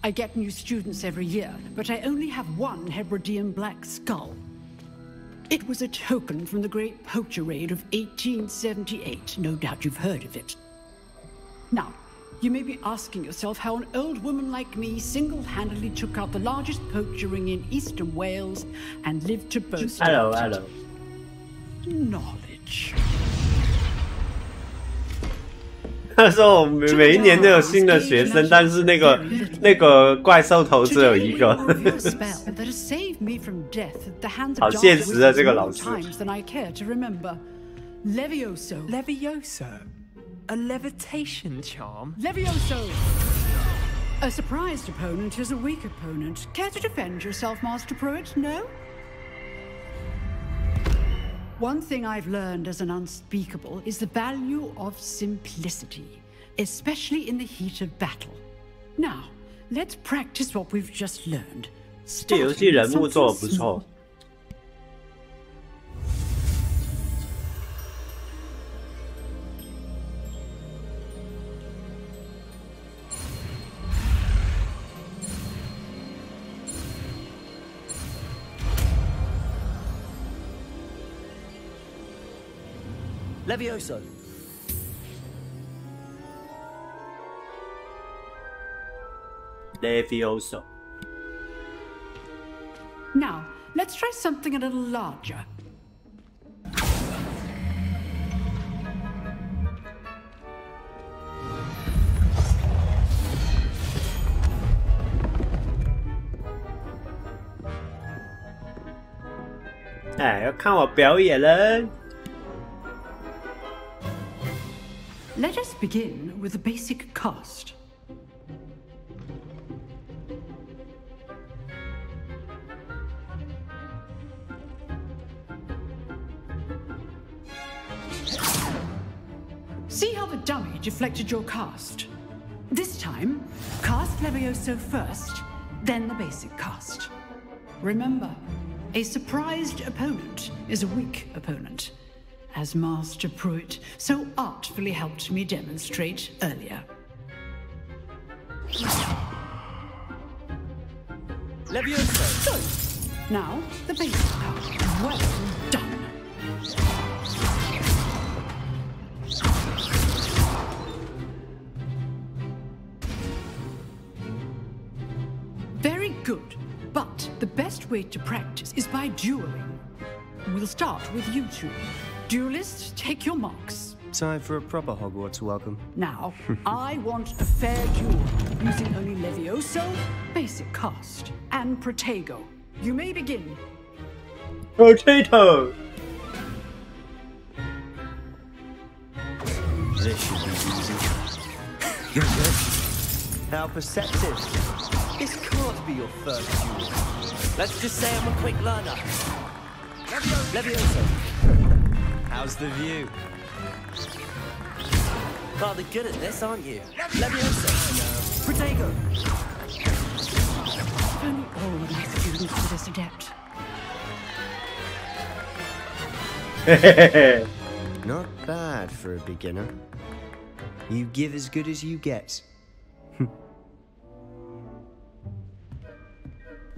I get new students every year, but I only have one Hebridean black skull. It was a token from the Great Poacher Raid of 1878. No doubt you've heard of it. Now, You may be asking yourself how an old woman like me single-handedly took out the largest poacher ring in eastern Wales and lived to boast about it. Knowledge. 他说我们每一年都有新的学生，但是那个怪兽头只有一个。好现实的这个老师。Levioso. Levioso? A levitation charm? Levioso! A surprised opponent is a weak opponent. Care to defend yourself, Master Pruitt? No? One thing I've learned as an unspeakable is the value of simplicity, especially in the heat of battle. Now, let's practice what we've just learned. 这游戏人物做得不错。Levioso. Levioso. Now, let's try something a little larger. Eh, 要看我表演了。Let us begin with the basic cast. See how the dummy deflected your cast? This time, cast Levioso first, then the basic cast. Remember, a surprised opponent is a weak opponent, as Master Pruitt so artfully helped me demonstrate earlier. Levioso! Good. Now, the basic cast. Well done. Very good. But the best way to practice is by dueling. We'll start with you two. Duelists, take your marks. Time for a proper Hogwarts welcome. Now, I want a fair duel, using only Levioso, basic cast, and Protego. You may begin. Potato! This should be easy. You're good. How perceptive. This can't be your first duel. Let's just say I'm a quick learner. Levioso. How's the view? Rather good at this, aren't you? Levioso. Protego. If only all of my students were this adept. Not bad for a beginner. You give as good as you get.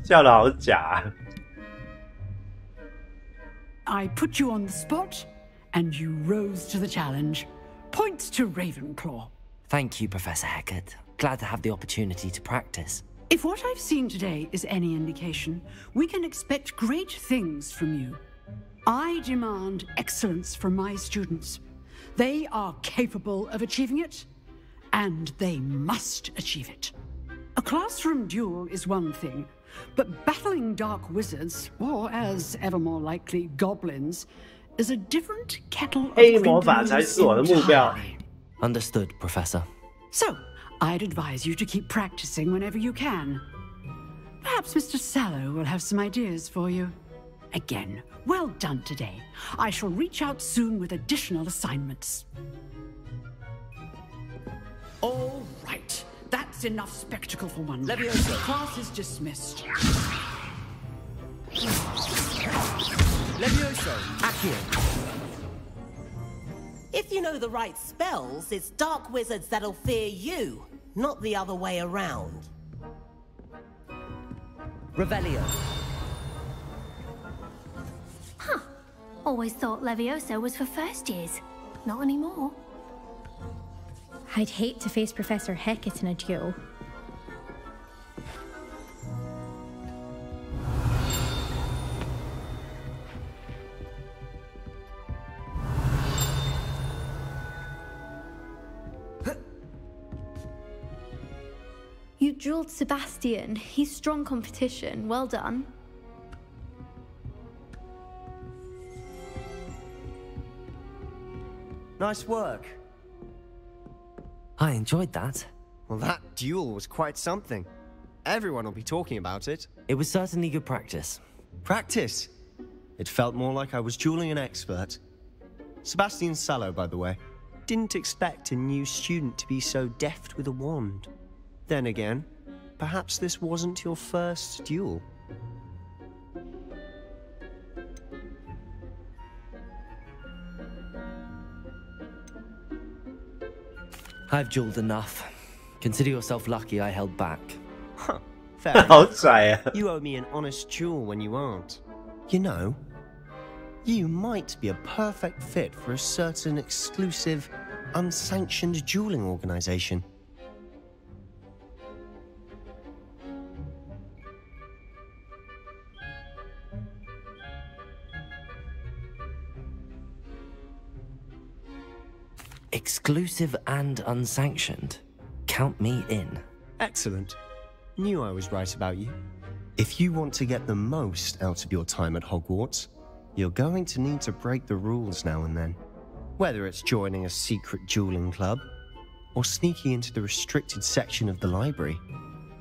笑得好假。 I put you on the spot, and you rose to the challenge. Points to Ravenclaw. Thank you, Professor Hecat. Glad to have the opportunity to practice. If what I've seen today is any indication, we can expect great things from you. I demand excellence from my students. They are capable of achieving it, and they must achieve it. A classroom duel is one thing, but battling dark wizards, or as ever more likely, goblins, is a different kettle of 黑魔法才是我的目标。 Understood, Professor. So, I'd advise you to keep practicing whenever you can. Perhaps Mr. Sallow will have some ideas for you. Again, well done today. I shall reach out soon with additional assignments. All right. That's enough spectacle for one day. Class is dismissed. Levioso. Accio. If you know the right spells, it's dark wizards that'll fear you, not the other way around. Revelio. Huh. Always thought Levioso was for first years. Not anymore. I'd hate to face Professor Hecat in a duel. You drilled Sebastian. He's strong competition. Well done. Nice work. I enjoyed that. Well, that duel was quite something. Everyone will be talking about it. It was certainly good practice. Practice? It felt more like I was dueling an expert. Sebastian Sallow, by the way. Didn't expect a new student to be so deft with a wand. Then again, perhaps this wasn't your first duel. I've dueled enough. Consider yourself lucky I held back. Huh, fair enough. You owe me an honest duel when you aren't. You know, you might be a perfect fit for a certain exclusive, unsanctioned dueling organization. Exclusive and unsanctioned. Count me in. Excellent. Knew I was right about you. If you want to get the most out of your time at Hogwarts, you're going to need to break the rules now and then. Whether it's joining a secret dueling club, or sneaking into the restricted section of the library,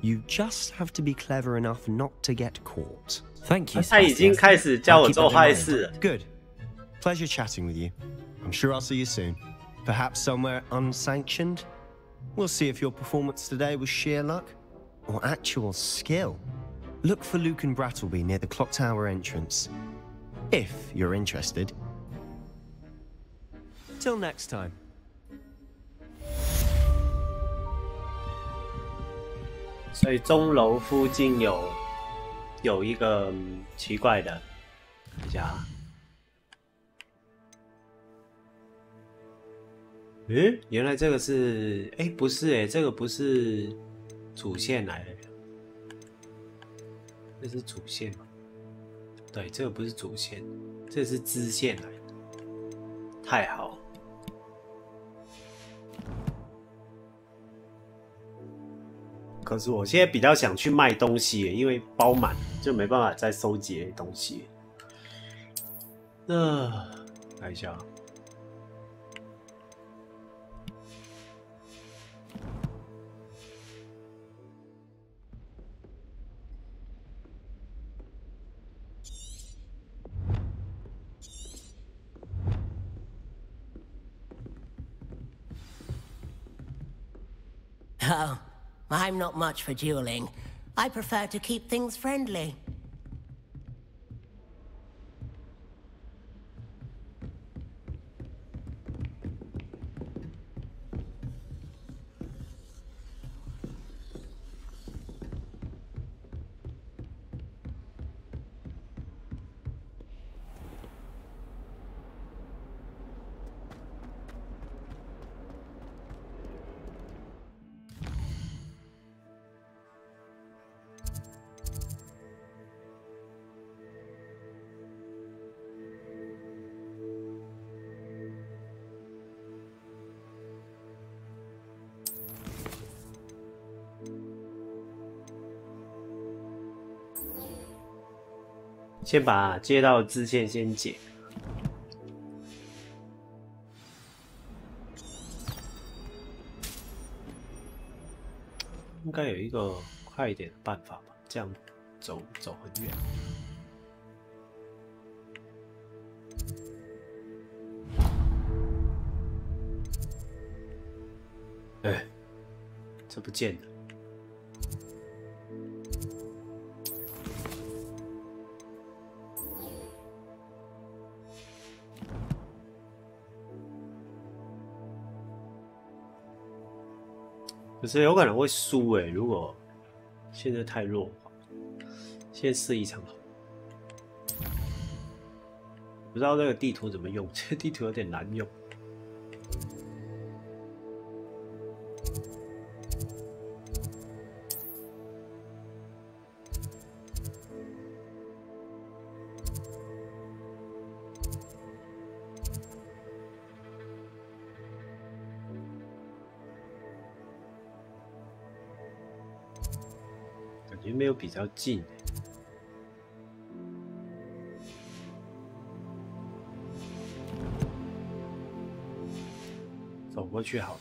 you just have to be clever enough not to get caught. Thank you, 他已经开始教我做坏事了。 Good. Pleasure chatting with you. I'm sure I'll see you soon. Perhaps somewhere unsanctioned? We'll see if your performance today was sheer luck or actual skill. Look for Luke and Brattleby near the clock tower entrance, if you're interested. Till next time. 所以钟楼附近有一个奇怪的，看一下啊。诶，原来这个是，诶，不是诶，这个不是主线来的，这是主线吗？对，这个不是主线，这是支线来的，太好。可是我现在比较想去卖东西，因为包满就没办法再收集东西。看一下。 Oh, I'm not much for dueling. I prefer to keep things friendly.先把接到的支线先解。应该有一个快一点的办法吧？这样走很远。哎，这不见了。 可是有可能会输欸，如果现在太弱的话，先试一场好。不知道这个地图怎么用，这个地图有点难用。觉没有比较近。走过去好了。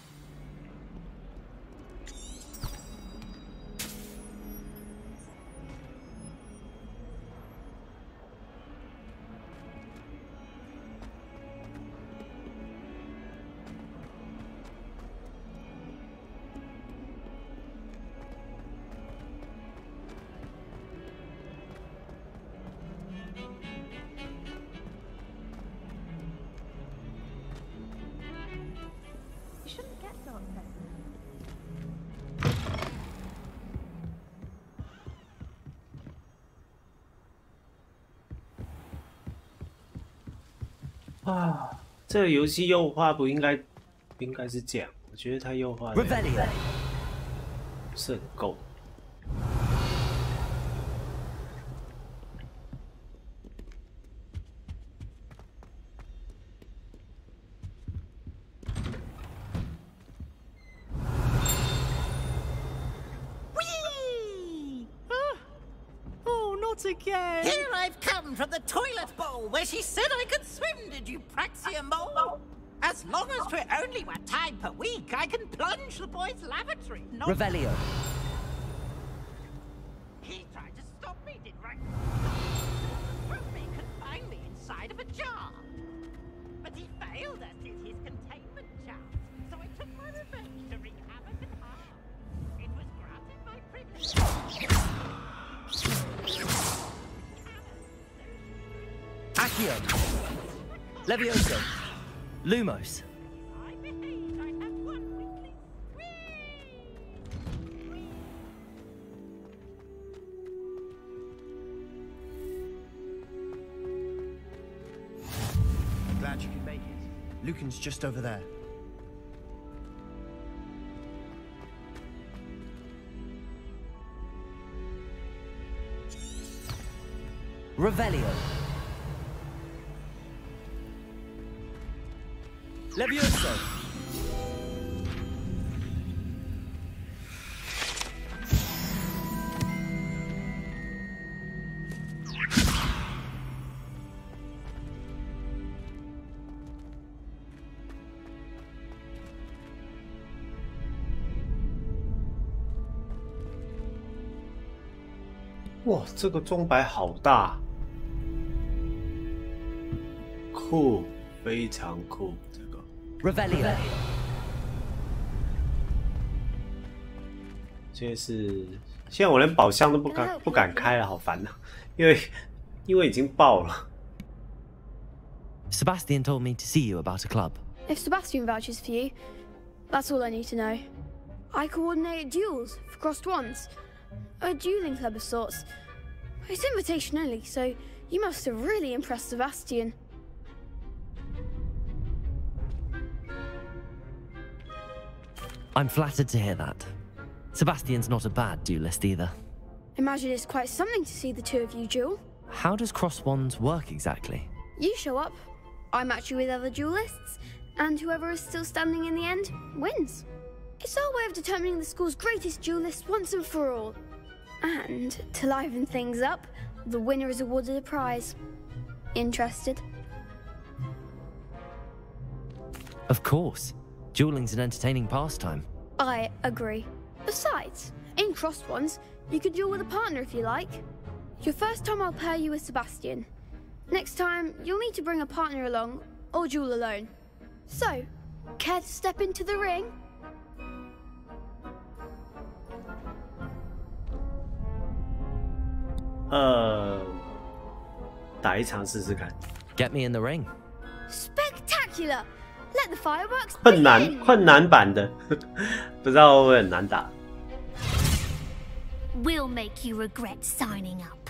啊，这个游戏优化不应该是这样，我觉得它优化的不是很够。Again. Here I've come from the toilet bowl where she said I could swim, did you praxia mole? As long as 'twere only 1 time per week, I can plunge the boy's lavatory. Not Revelio. He tried to stop me, did right? Threw me, confined me inside of a jar. But he failed us in his containment charms, so I took my revenge to wreak havoc and harm. It was granted my privilege. Accio. Levioso. Lumos. I behaved, I have 1 weekly. Glad you could make it. Lucan's just over there. Revelio. Levioso.哇，这个钟摆好大，酷，非常酷，这个。Revelio。现在我连宝箱都不敢开了，好烦呐、因为已经爆了。Sebastian told me to see you about a club. If Sebastian vouches for you, that's all I need to know. I coordinate duels for crossed ones. A dueling club of sorts. It's invitation only, so you must have really impressed Sebastian. I'm flattered to hear that. Sebastian's not a bad duelist either. Imagine it's quite something to see the two of you duel. How does cross wands work exactly? You show up, I match you with other duelists, and whoever is still standing in the end wins. It's our way of determining the school's greatest duelist once and for all. And to liven things up, the winner is awarded a prize. Interested? Of course. Dueling's an entertaining pastime. I agree. Besides, in crossed ones, you could duel with a partner if you like. Your first time I'll pair you with Sebastian. Next time, you'll need to bring a partner along, or duel alone. So, care to step into the ring? Uh, 打一场试试看。Get me in the ring. Spectacular! Let the fireworks 困难版的，不知道会不会很难打。We'll make you regret signing up.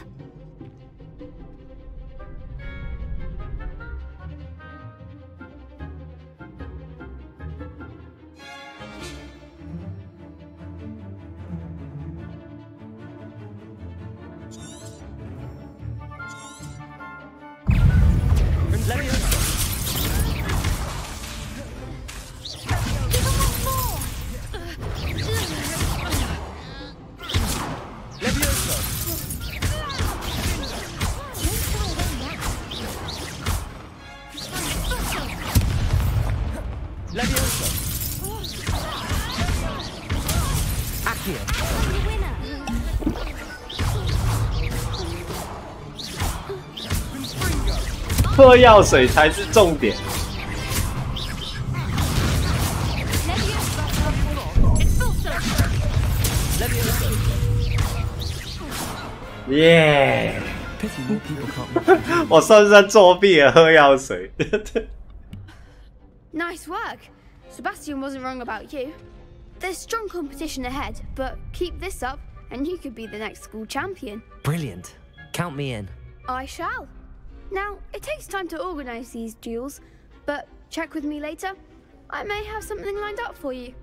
Levioso. 喝药水才是重点。耶！我算是在作弊了，喝药水。Nice work. Sebastian wasn't wrong about you. There's strong competition ahead, but keep this up and you could be the next school champion. Brilliant. Count me in. I shall. Now, it takes time to organize these duels, but check with me later. I may have something lined up for you.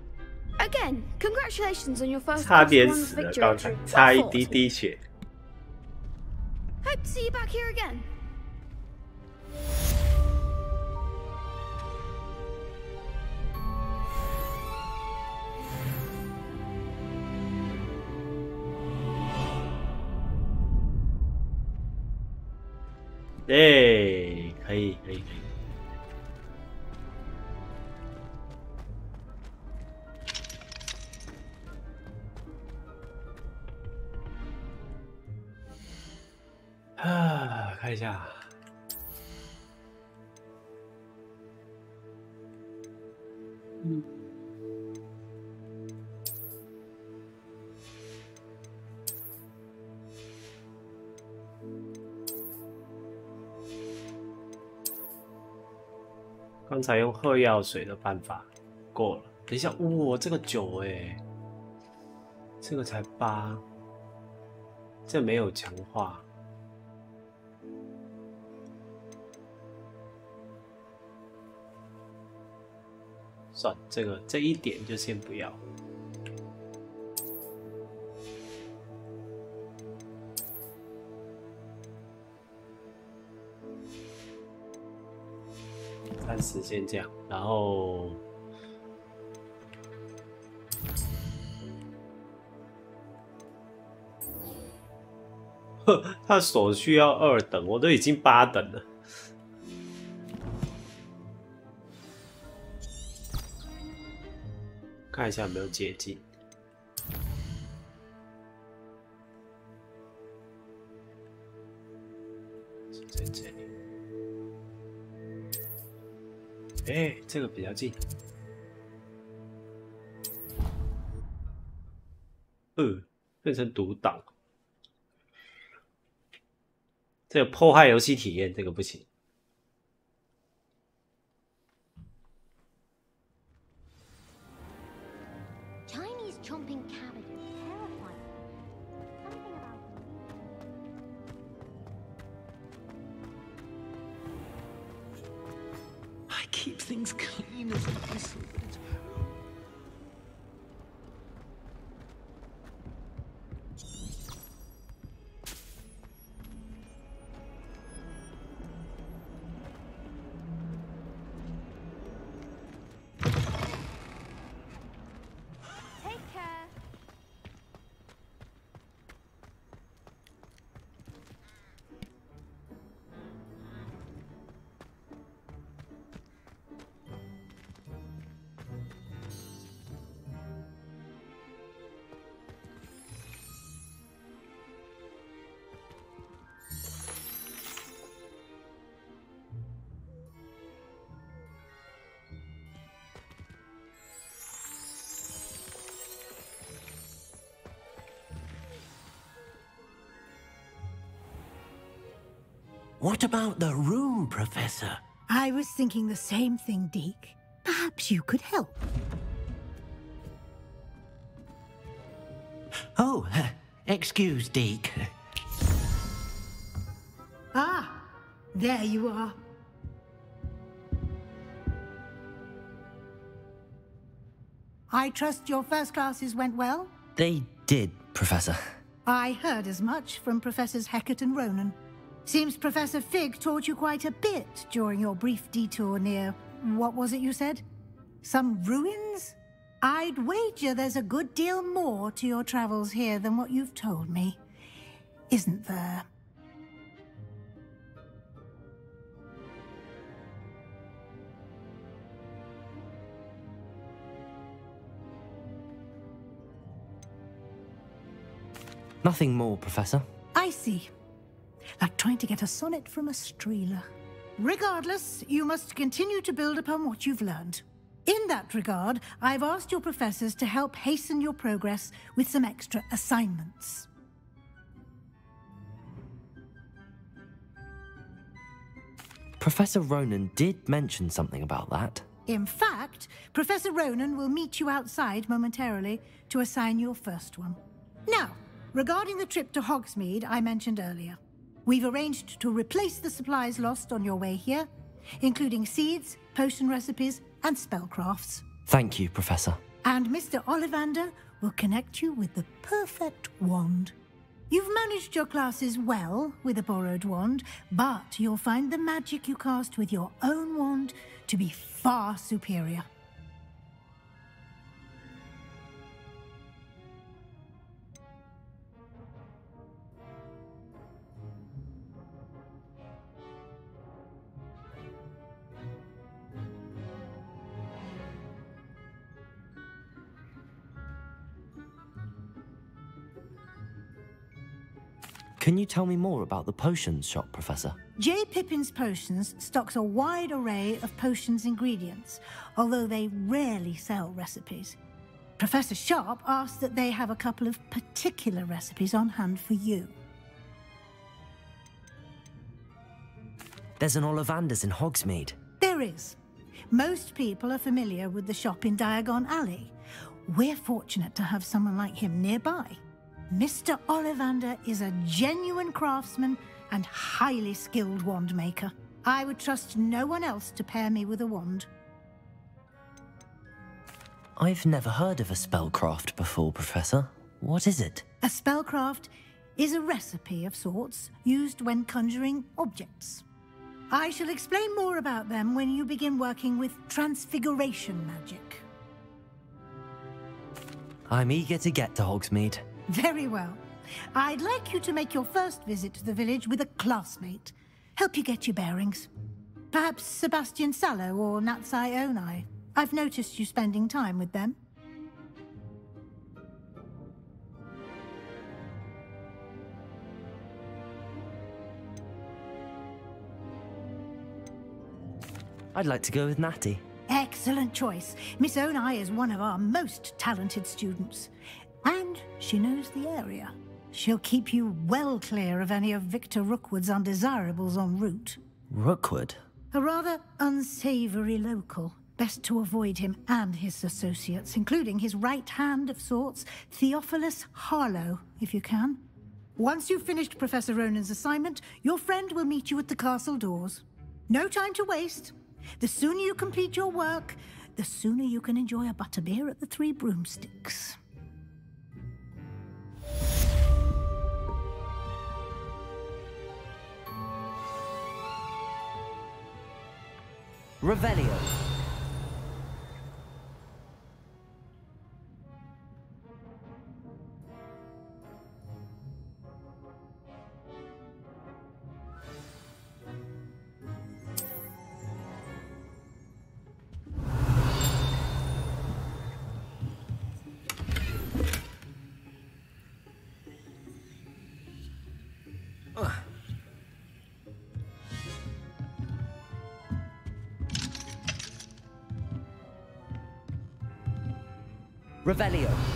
Again, congratulations on your first 差点 one 死了， victory. 刚才差一滴滴血。 Hope to see you back here again. 哎，可以，可以，可以。啊，看一下。刚才用喝药水的办法过了。等一下，哇，这个9哎，这个才8，这没有强化。算这一点就先不要。暂时先这样，然后他所需要2等，我都已经8等了。看一下有没有接近。在这里。哎，这个比较近。变成独挡。这个破坏游戏体验，这个不行。Chinese chomping cabbage is terrifying. Something about I keep things clean as a whistle, but it's What about the room, Professor? I was thinking the same thing, Deke. Perhaps you could help. Oh, excuse, Deke. Ah, there you are. I trust your first classes went well? They did, Professor. I heard as much from Professors Hecat and Ronan. Seems Professor Fig taught you quite a bit during your brief detour near... what was it you said? Some ruins? I'd wager there's a good deal more to your travels here than what you've told me. Isn't there? Nothing more, Professor. I see. Like trying to get a sonnet from a streeler. Regardless, you must continue to build upon what you've learned. In that regard, I've asked your professors to help hasten your progress with some extra assignments. Professor Ronan did mention something about that. In fact, Professor Ronan will meet you outside momentarily to assign your first one. Now, regarding the trip to Hogsmeade I mentioned earlier, we've arranged to replace the supplies lost on your way here, including seeds, potion recipes, and spellcrafts. Thank you, Professor. And Mr. Ollivander will connect you with the perfect wand. You've managed your classes well with a borrowed wand, but you'll find the magic you cast with your own wand to be far superior. Can you tell me more about the potions shop, Professor? J. Pippin's Potions stocks a wide array of potions ingredients, although they rarely sell recipes. Professor Sharp asked that they have a couple of particular recipes on hand for you. There's an Ollivander's in Hogsmeade. There is. Most people are familiar with the shop in Diagon Alley. We're fortunate to have someone like him nearby. Mr. Ollivander is a genuine craftsman and highly skilled wand maker. I would trust no one else to pair me with a wand. I've never heard of a spellcraft before, Professor. What is it? A spellcraft is a recipe of sorts used when conjuring objects. I shall explain more about them when you begin working with transfiguration magic. I'm eager to get to Hogsmeade. Very well. I'd like you to make your first visit to the village with a classmate. Help you get your bearings. Perhaps Sebastian Sallow or Natsai Onai. I've noticed you spending time with them. I'd like to go with Natty. Excellent choice. Miss Onai is one of our most talented students. And she knows the area. She'll keep you well clear of any of Victor Rookwood's undesirables en route. Rookwood? A rather unsavory local. Best to avoid him and his associates, including his right hand of sorts, Theophilus Harlow, if you can. Once you've finished Professor Ronan's assignment, your friend will meet you at the castle doors. No time to waste. The sooner you complete your work, the sooner you can enjoy a butterbeer at the Three Broomsticks. Revelio. Revelio.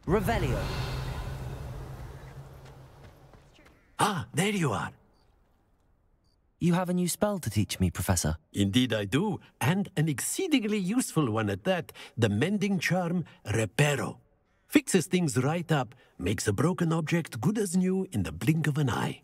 Revelio. Ah, there you are. You have a new spell to teach me, Professor? Indeed I do, and an exceedingly useful one at that. The mending charm, Reparo. Fixes things right up, makes a broken object good as new in the blink of an eye.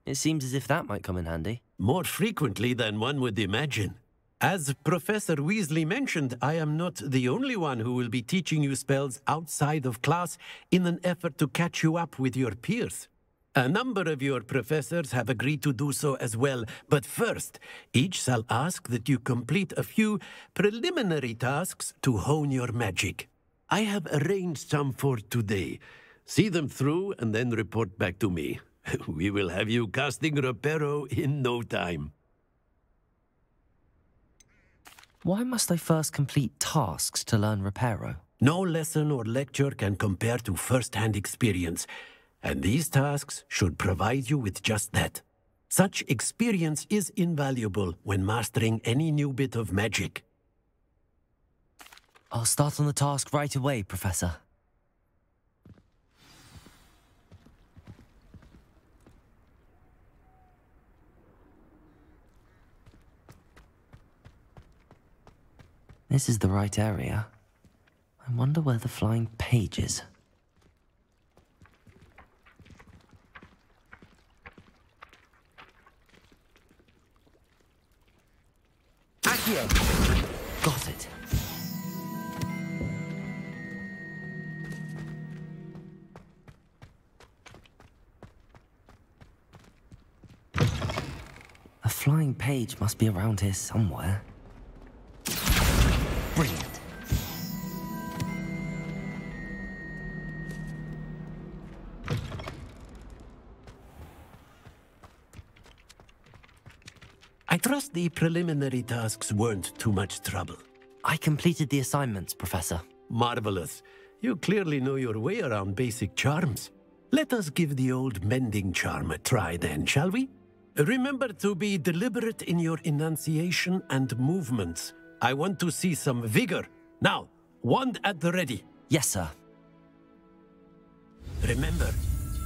It seems as if that might come in handy. More frequently than one would imagine. As Professor Weasley mentioned, I am not the only one who will be teaching you spells outside of class in an effort to catch you up with your peers. A number of your professors have agreed to do so as well, but first, each shall ask that you complete a few preliminary tasks to hone your magic. I have arranged some for today. See them through and then report back to me. We will have you casting Reparo in no time. Why must I first complete tasks to learn Reparo? No lesson or lecture can compare to first-hand experience, and these tasks should provide you with just that. Such experience is invaluable when mastering any new bit of magic. I'll start on the task right away, Professor. This is the right area. I wonder where the flying page is. Accio! Got it. A flying page must be around here somewhere. Brilliant. I trust the preliminary tasks weren't too much trouble. I completed the assignments, Professor. Marvelous. You clearly know your way around basic charms. Let us give the old mending charm a try then, shall we? Remember to be deliberate in your enunciation and movements. I want to see some vigor. Now, wand at the ready. Yes, sir. Remember,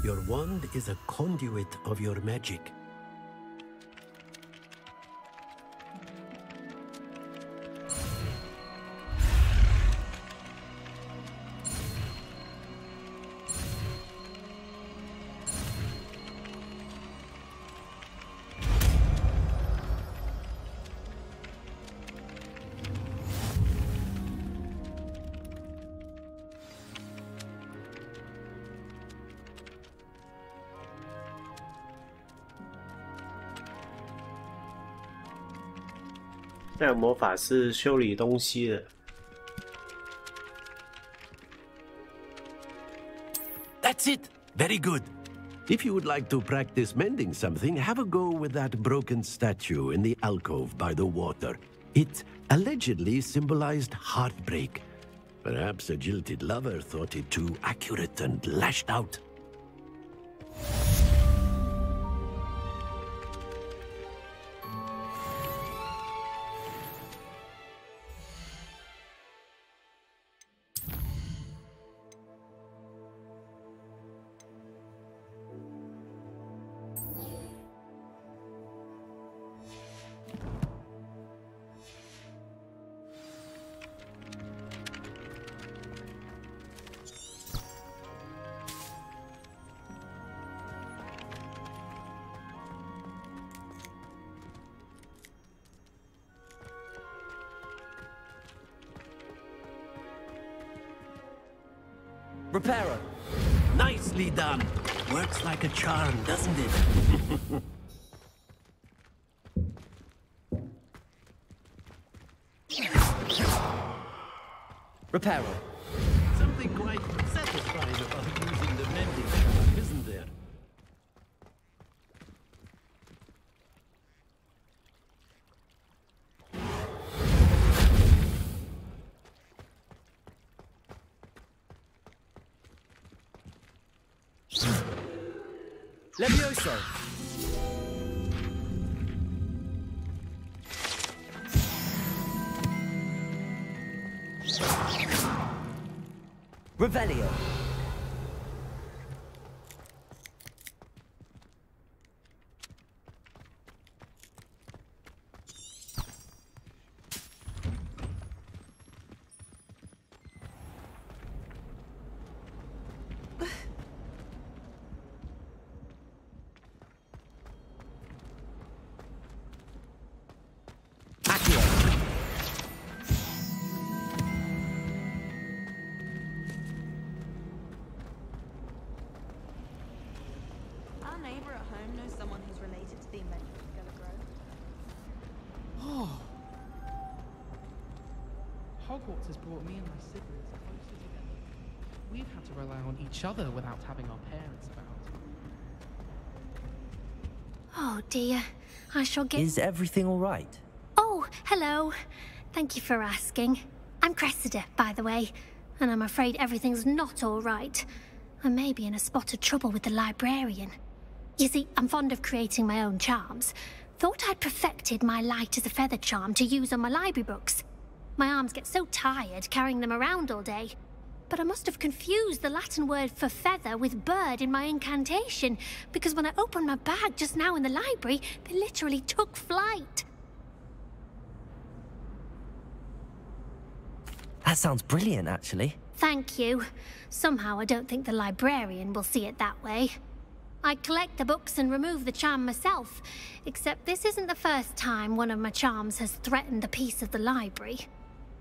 your wand is a conduit of your magic.现在有魔法是修理东西的。That's it. Very good. If you would like to practice mending something, have a go with that broken statue in the alcove by the water. It allegedly symbolized heartbreak. Perhaps a jilted lover thought it too accurate and lashed out. Reparo. Nicely done. Works like a charm, doesn't it? Reparo. Something quite satisfying about using the mending charm, isn't there? Levioso. Revelio. neighbor at home knows someone who's related to the inventor of Skelegrow? Oh. Hogwarts has brought me and my siblings closer together. We've had to rely on each other without having our parents about. Oh dear, I shall get... Is everything all right? Oh, hello. Thank you for asking. I'm Cressida, by the way, and I'm afraid everything's not all right. I may be in a spot of trouble with the librarian. You see, I'm fond of creating my own charms. Thought I'd perfected my light as a feather charm to use on my library books. My arms get so tired carrying them around all day. But I must have confused the Latin word for feather with bird in my incantation, because when I opened my bag just now in the library, they literally took flight. That sounds brilliant, actually. Thank you. Somehow I don't think the librarian will see it that way. I collect the books and remove the charm myself, except this isn't the first time one of my charms has threatened a piece of the library.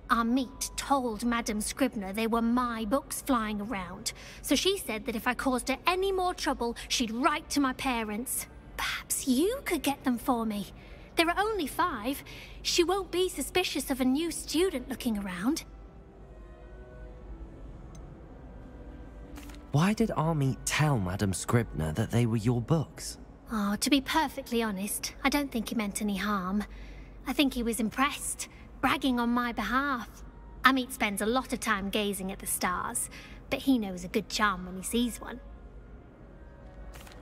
Our meet told Madame Scribner they were my books flying around, so she said that if I caused her any more trouble, she'd write to my parents. Perhaps you could get them for me. There are only 5. She won't be suspicious of a new student looking around. Why did our meet tell Madame Scribner that they were your books? Oh, to be perfectly honest, I don't think he meant any harm. I think he was impressed, bragging on my behalf. Amit spends a lot of time gazing at the stars, but he knows a good charm when he sees one.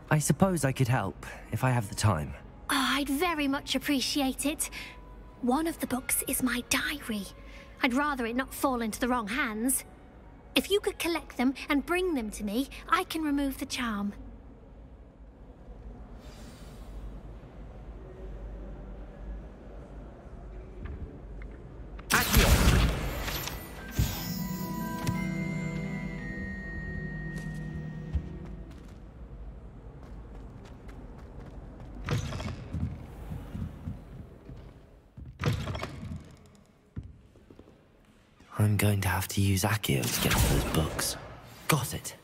I suppose I could help, if I have the time. Oh, I'd very much appreciate it. One of the books is my diary. I'd rather it not fall into the wrong hands. If you could collect them and bring them to me, I can remove the charm. I'm going to have to use Accio to get to those books. Got it.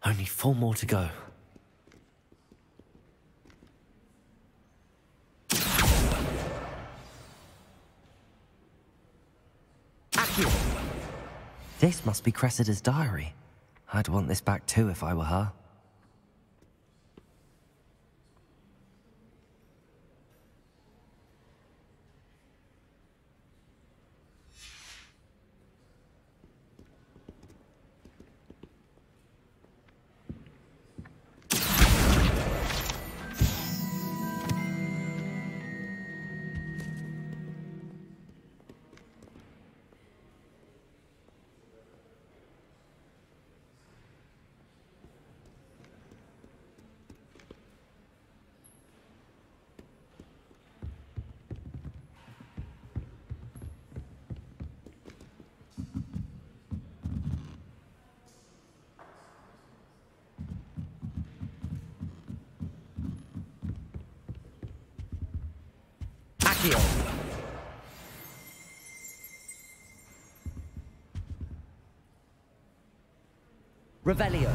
Only 4 more to go. Accio! This must be Cressida's diary. I'd want this back too if I were her. Revelio.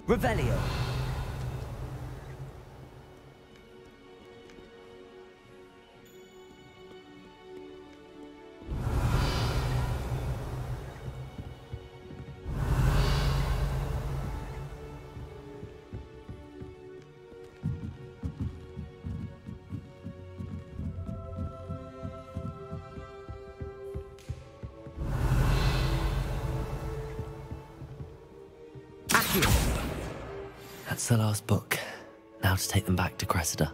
Revelio. Accio! That's the last book. Now to take them back to Cressida.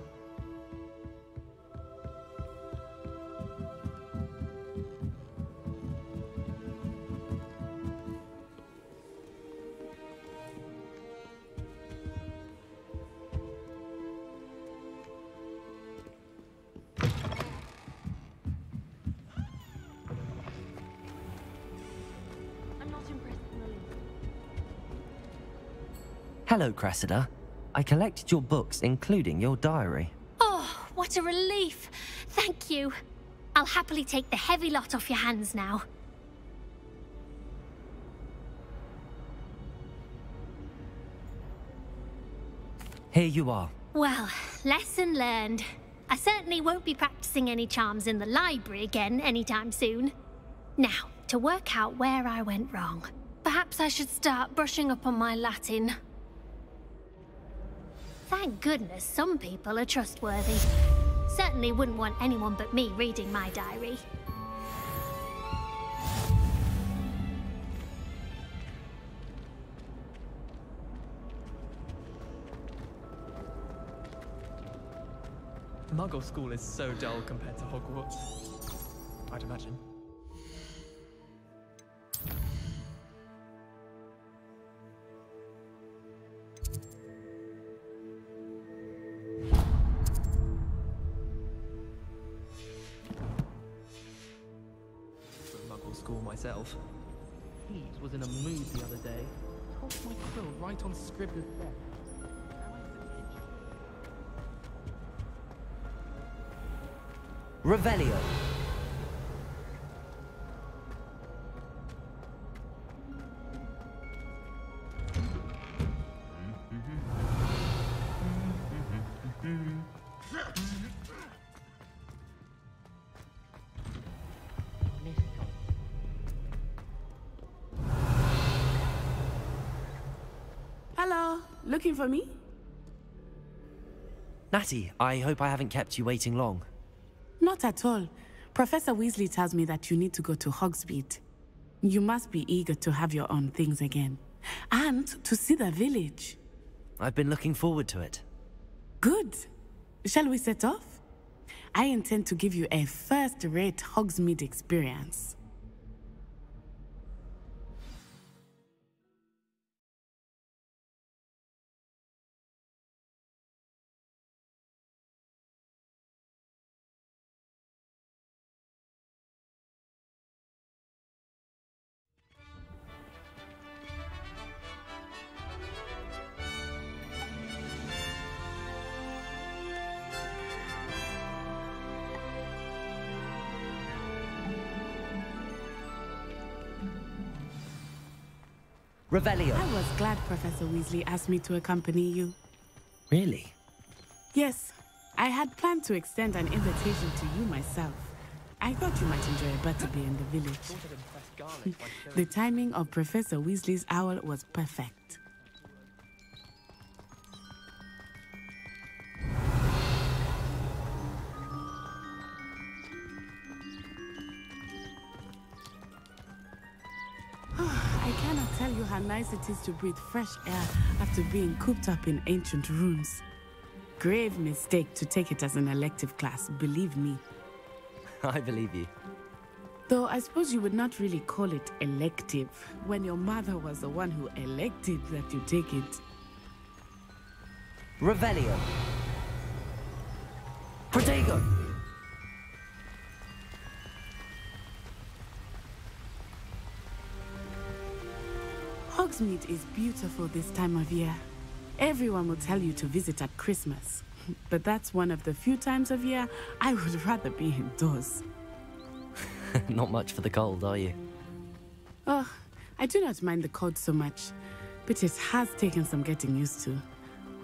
Hello, Cressida. I collected your books, including your diary. Oh, what a relief. Thank you. I'll happily take the heavy lot off your hands now. Here you are. Well, lesson learned. I certainly won't be practicing any charms in the library again anytime soon. Now, to work out where I went wrong. Perhaps I should start brushing up on my Latin. Thank goodness some people are trustworthy. Certainly wouldn't want anyone but me reading my diary. Muggle school is so dull compared to Hogwarts. I'd imagine. Muggle school myself. Peeves was in a mood the other day. Tossed my quill right on Scribbler's desk. Revelio. Hello, looking for me? Natty, I hope I haven't kept you waiting long. Not at all. Professor Weasley tells me that you need to go to Hogsmeade. You must be eager to have your own things again. And to see the village. I've been looking forward to it. Good. Shall we set off? I intend to give you a first-rate Hogsmeade experience. Revelio. I was glad Professor Weasley asked me to accompany you. Really? Yes. I had planned to extend an invitation to you myself. I thought you might enjoy a butterbeer in the village. The timing of Professor Weasley's owl was perfect. I cannot tell you how nice it is to breathe fresh air after being cooped up in ancient rooms. Grave mistake to take it as an elective class, believe me. I believe you. Though I suppose you would not really call it elective when your mother was the one who elected that you take it. Revelio. Protego. Hogsmeade is beautiful this time of year. Everyone will tell you to visit at Christmas. But that's one of the few times of year I would rather be indoors. Not much for the cold, are you? Oh, I do not mind the cold so much, but it has taken some getting used to.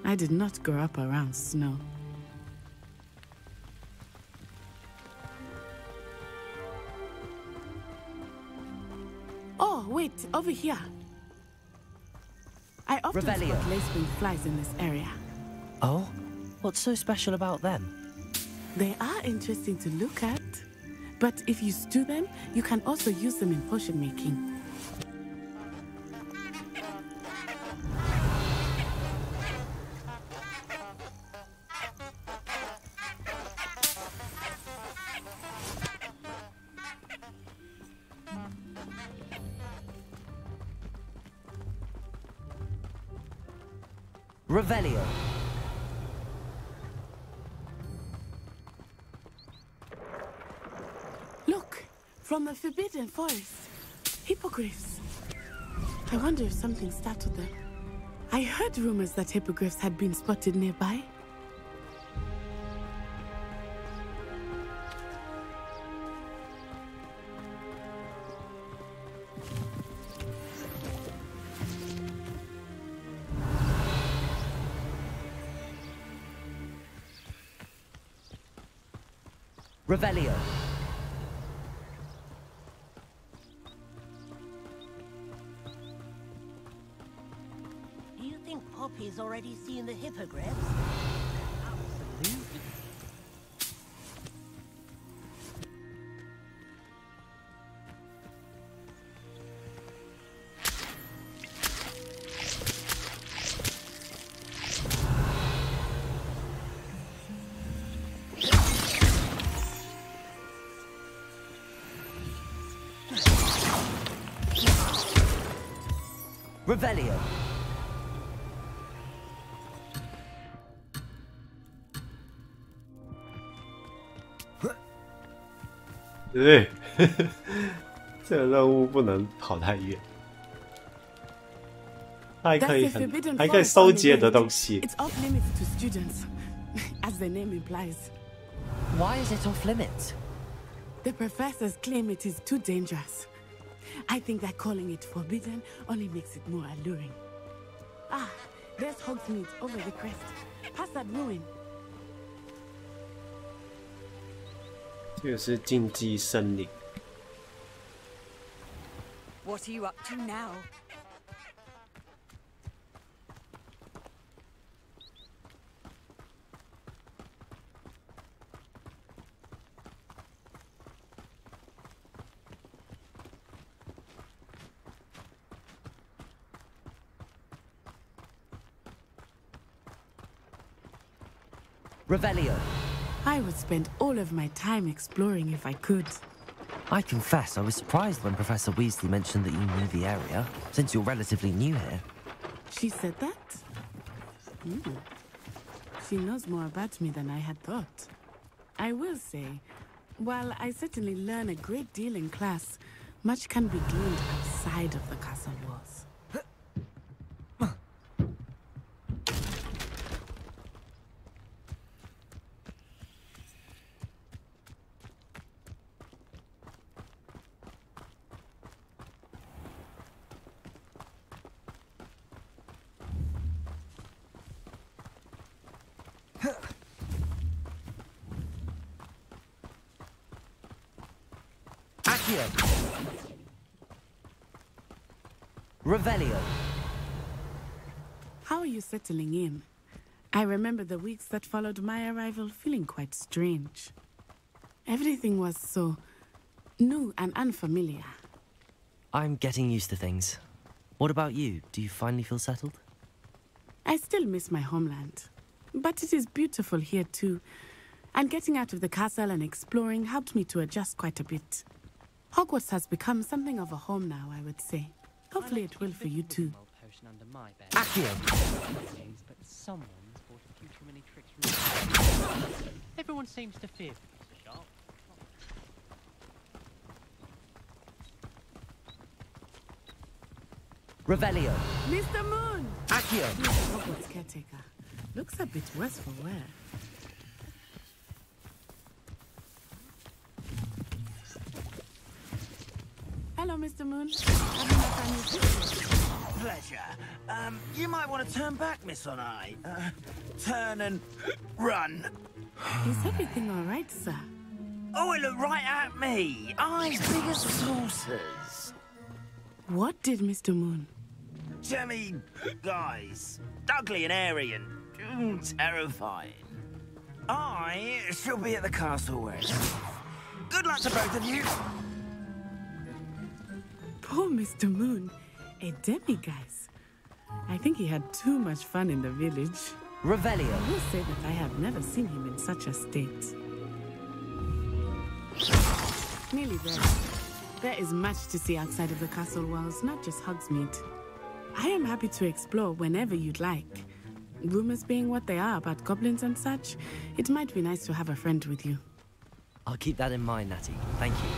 I did not grow up around snow. Oh, wait, over here. I often spot lacewing flies in this area. Oh? What's so special about them? They are interesting to look at. But if you stew them, you can also use them in potion making. Revelio. Look, from the Forbidden Forest. Hippogriffs. I wonder if something startled them. I heard rumors that hippogriffs had been spotted nearby. Revelio. Do you think Poppy's already seen the hippogriffs? Absolutely. Revelio.对，这个任务不能跑太远。还可以收集的东西。It's off limits to students, as the name implies. Why is it off limits? The professors claim it is too dangerous. I think that calling it forbidden only makes it more alluring. Ah, there's Hogsmeade over the crest. Past that ruin. 这个是禁忌森林。What are you up to now? Revelio. I would spend all of my time exploring if I could. I confess I was surprised when Professor Weasley mentioned that you knew the area, since you're relatively new here. She said that? She knows more about me than I had thought. I will say, while I certainly learn a great deal in class, much can be gleaned outside of the castle walls. Revelio. How are you settling in? I remember the weeks that followed my arrival feeling quite strange. Everything was so new and unfamiliar. I'm getting used to things. What about you? Do you finally feel settled? I still miss my homeland, but it is beautiful here too. And getting out of the castle and exploring helped me to adjust quite a bit. Hogwarts has become something of a home now, I would say. Hopefully it will for you too. Accio. But someone's bought a few too many tricks from Everyone seems to fear Professor Sharp. Revelio. Mr. Moon! Accio. Hogwarts caretaker. Looks a bit worse for wear. Hello, Mr. Moon. Pleasure. You might want to turn back, Miss On-Eye. Turn and run. Is everything all right, sir? Oh, it looked right at me. Eyes big as saucers. What did Mr. Moon? Jemmy, guys. Ugly and airy and terrifying. I shall be at the castle where it's good luck to both of you. Poor Mr. Moon. A demiguise. I think he had too much fun in the village. Revelio. I will say that I have never seen him in such a state. Nearly there. There is much to see outside of the castle walls, not just Hogsmeade. I am happy to explore whenever you'd like. Rumors being what they are about goblins and such, it might be nice to have a friend with you. I'll keep that in mind, Natty. Thank you.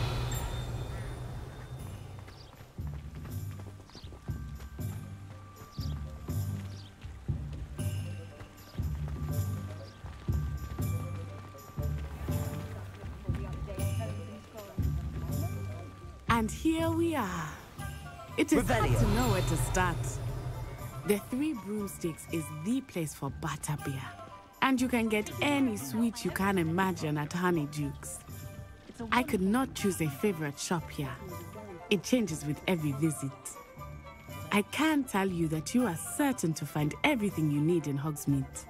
And here we are. It is hard to know where to start. The Three Broomsticks is the place for butterbeer. And you can get any sweet you can imagine at Honeyduke's. I could not choose a favorite shop here. It changes with every visit. I can tell you that you are certain to find everything you need in Hogsmeade.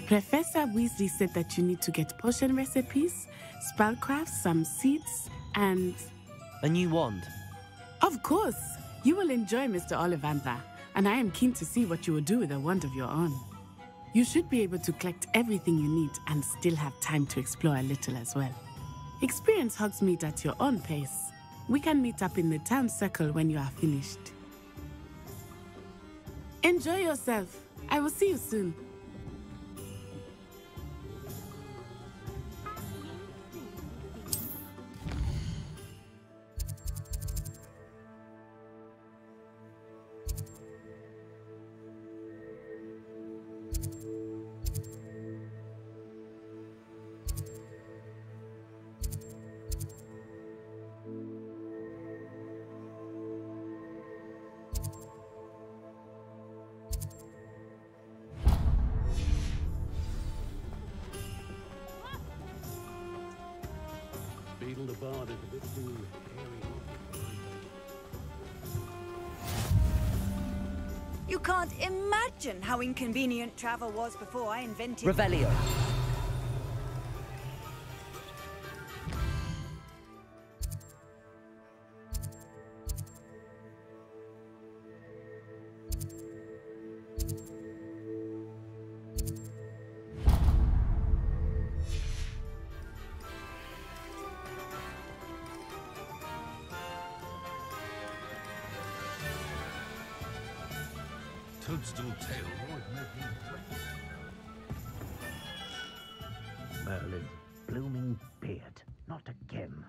Professor Weasley said that you need to get potion recipes, spellcrafts, some seeds, and... A new wand? Of course! You will enjoy Mr. Ollivander, and I am keen to see what you will do with a wand of your own. You should be able to collect everything you need and still have time to explore a little as well. Experience Hogsmeade at your own pace. We can meet up in the town circle when you are finished. Enjoy yourself. I will see you soon. The bard is a bit too You can't imagine how inconvenient travel was before I invented... Revelio. Toadstool tail. Merlin's blooming beard. Not again.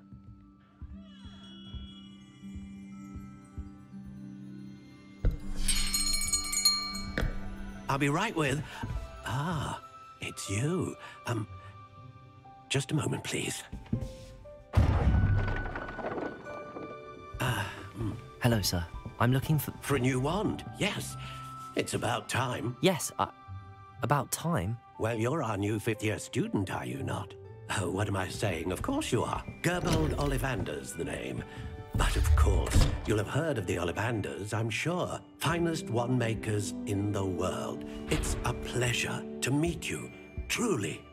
I'll be right with... Ah, it's you. Just a moment, please. Hello, sir. I'm looking for... For a new wand, yes. It's about time. Yes, about time? Well, you're our new fifth-year student, are you not? Oh, what am I saying? Of course you are. Gerbold Ollivander's the name. But of course, you'll have heard of the Ollivanders, I'm sure. Finest wand makers in the world. It's a pleasure to meet you, truly.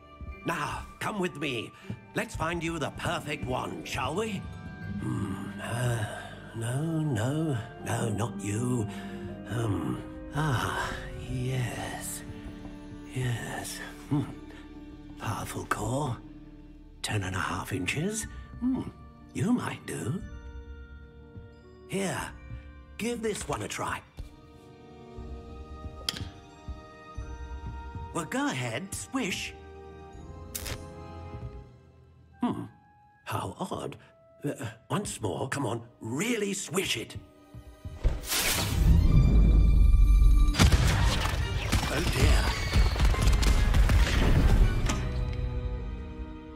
Now, come with me. Let's find you the perfect wand, shall we? No, not you. Yes. Powerful core. 10.5 inches. You might do. Here, give this one a try. Well, go ahead, swish. How odd. Once more, come on, really swish it. Oh dear.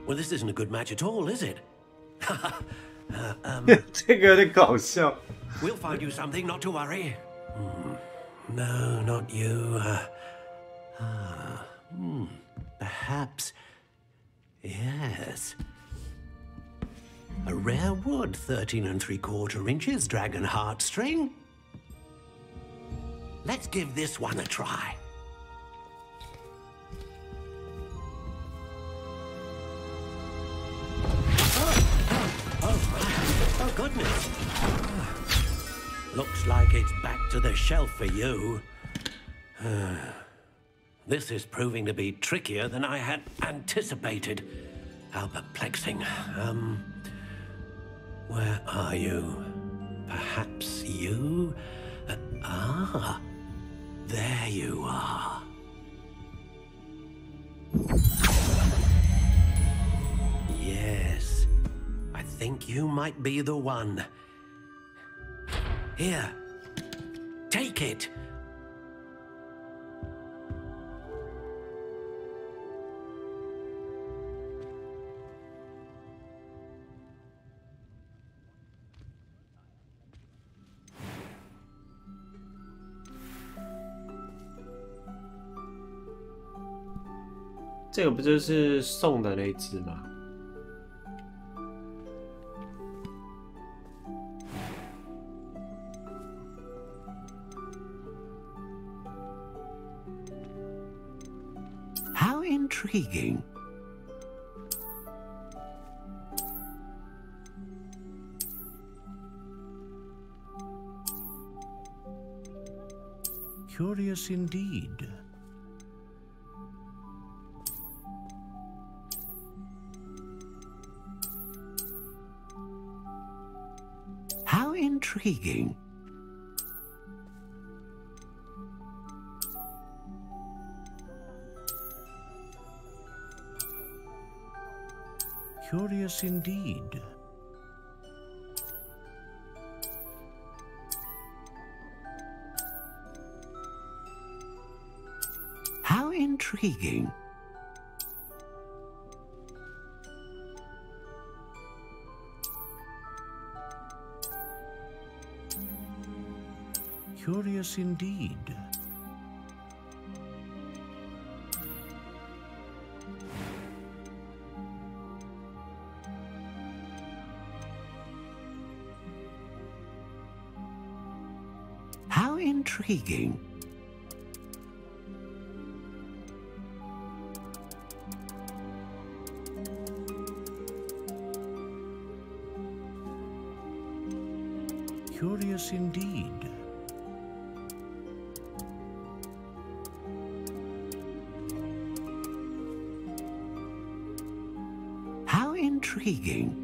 Well, this isn't a good match at all, is it? 这个有点搞笑。 We'll find you something, not to worry. No, not you. Perhaps. Yes. A rare wood, 13 3/4 inches, dragon heartstring. Let's give this one a try. Oh, goodness. Looks like it's back to the shelf for you. This is proving to be trickier than I had anticipated. How perplexing. Where are you? Perhaps you? There you are. Yes, I think you might be the one. Here, take it.这个不就是送的那只吗？ How intriguing. Curious indeed. How intriguing. Curious indeed. How intriguing. Curious indeed. How intriguing. Curious indeed. How intriguing.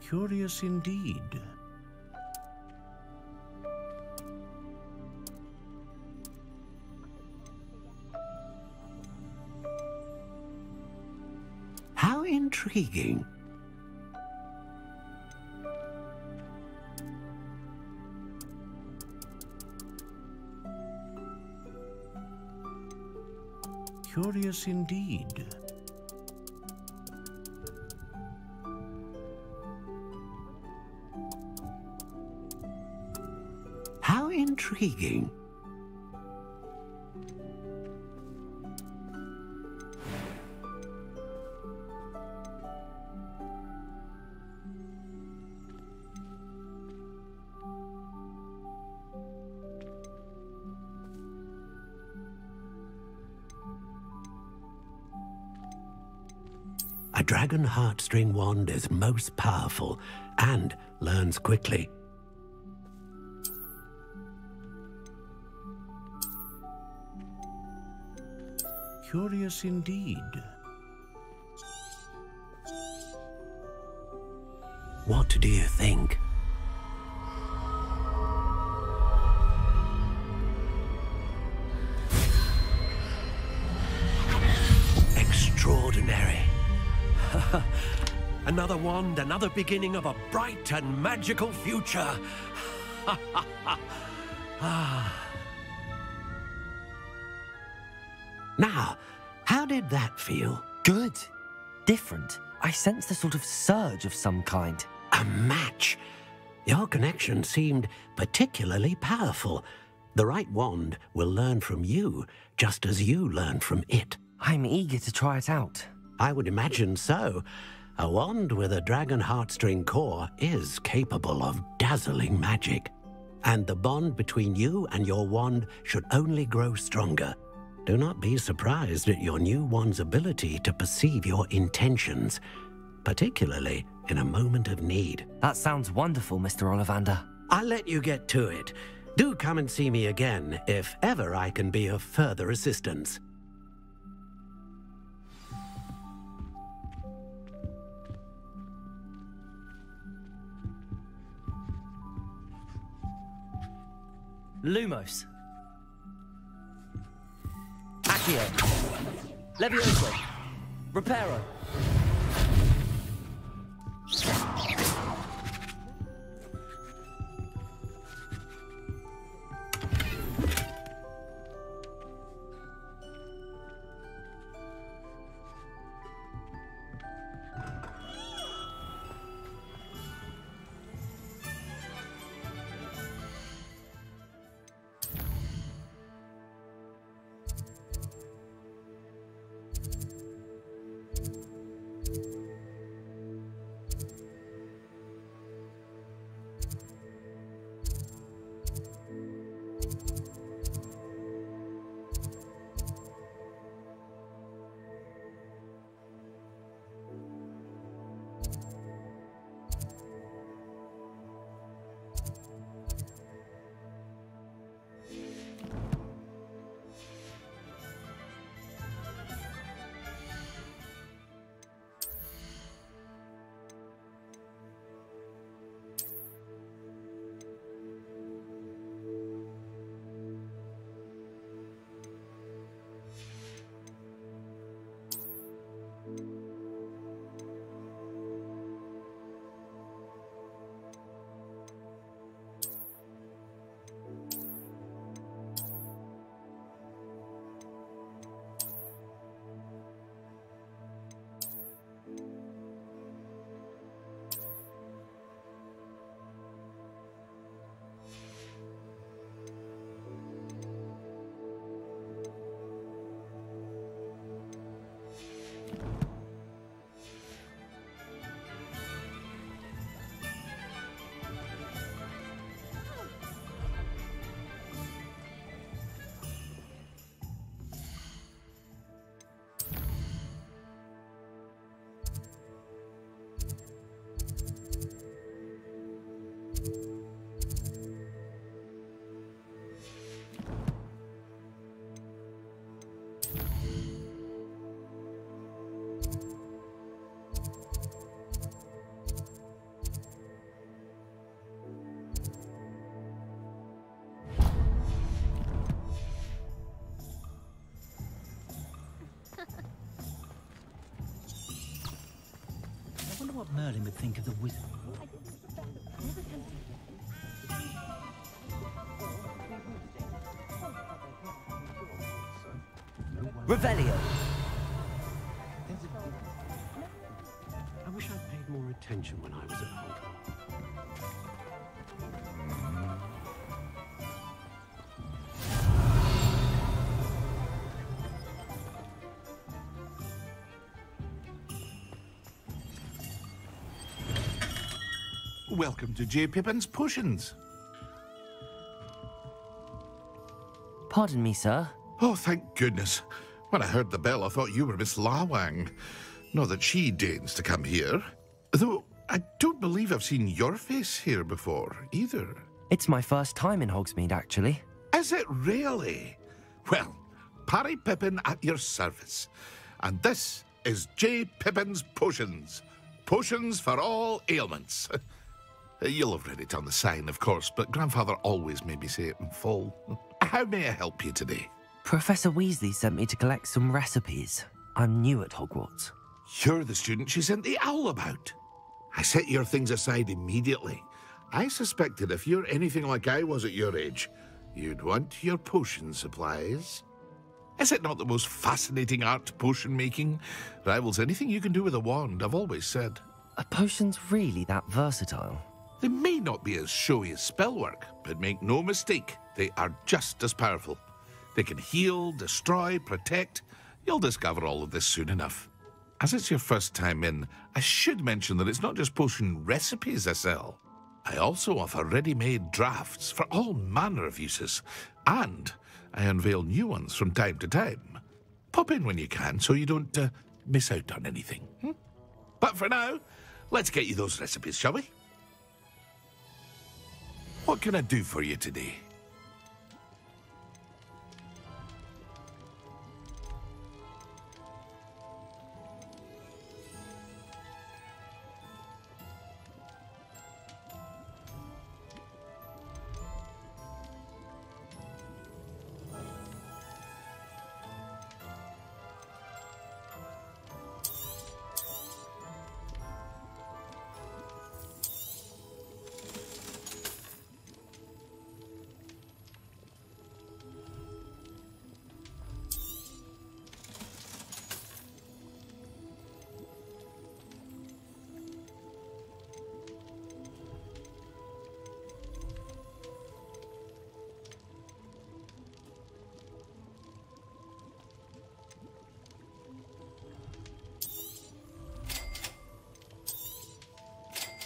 Curious indeed. How intriguing. Curious indeed. How intriguing. A dragon heartstring wand is most powerful and learns quickly. Curious indeed. What do you think? Extraordinary. Another wand, another beginning of a bright and magical future. Now, How did that feel? Good. Different. I sensed a sort of surge of some kind. A match. Your connection seemed particularly powerful. The right wand will learn from you, just as you learn from it. I'm eager to try it out. I would imagine so. A wand with a dragon heartstring core is capable of dazzling magic. And the bond between you and your wand should only grow stronger. Do not be surprised at your new wand's ability to perceive your intentions, particularly in a moment of need. That sounds wonderful, Mr. Ollivander. I'll let you get to it. Do come and see me again if ever I can be of further assistance. Lumos. Accio. Levioso. Reparo. I wonder what Merlin would think of the wizard. Revelio. I wish I'd paid more attention when I was at home. Welcome to J. Pippin's Potions. Pardon me, sir. Oh, thank goodness. When I heard the bell, I thought you were Miss Lawang. Not that she deigns to come here. Though, I don't believe I've seen your face here before, either. It's my first time in Hogsmeade, actually. Is it really? Well, Parry Pippin at your service. And this is J. Pippin's Potions. Potions for all ailments. You'll have read it on the sign, of course, but Grandfather always made me say it in full. How may I help you today? Professor Weasley sent me to collect some recipes. I'm new at Hogwarts. You're the student she sent the owl about. I set your things aside immediately. I suspected if you're anything like I was at your age, you'd want your potion supplies. Is it not the most fascinating art, potion making? Rivals anything you can do with a wand, I've always said. Are potions really that versatile? They may not be as showy as spellwork, but make no mistake, they are just as powerful. They can heal, destroy, protect. You'll discover all of this soon enough. As it's your first time in, I should mention that it's not just potion recipes I sell. I also offer ready-made drafts for all manner of uses, and I unveil new ones from time to time. Pop in when you can so you don't miss out on anything. But for now, let's get you those recipes, shall we? What can I do for you today?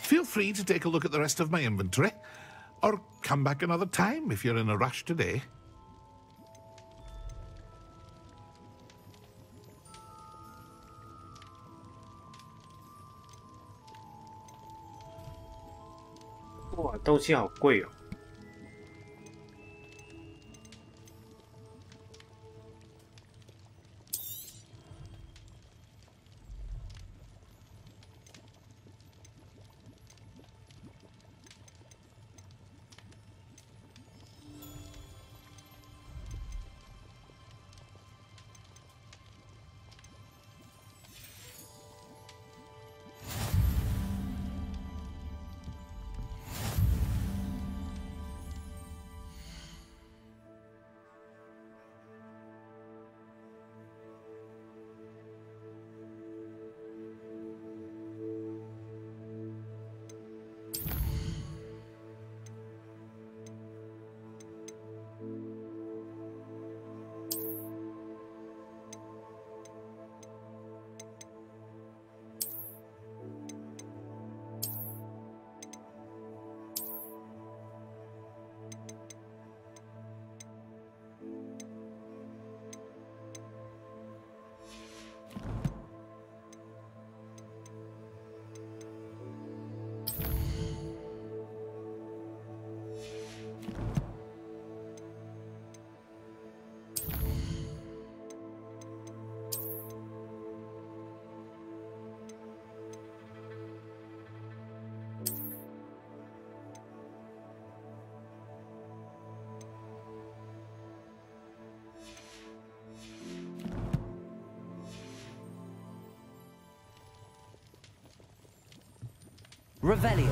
Feel free to take a look at the rest of my inventory, or come back another time if you're in a rush today.哇，东西好贵哦。Revelio.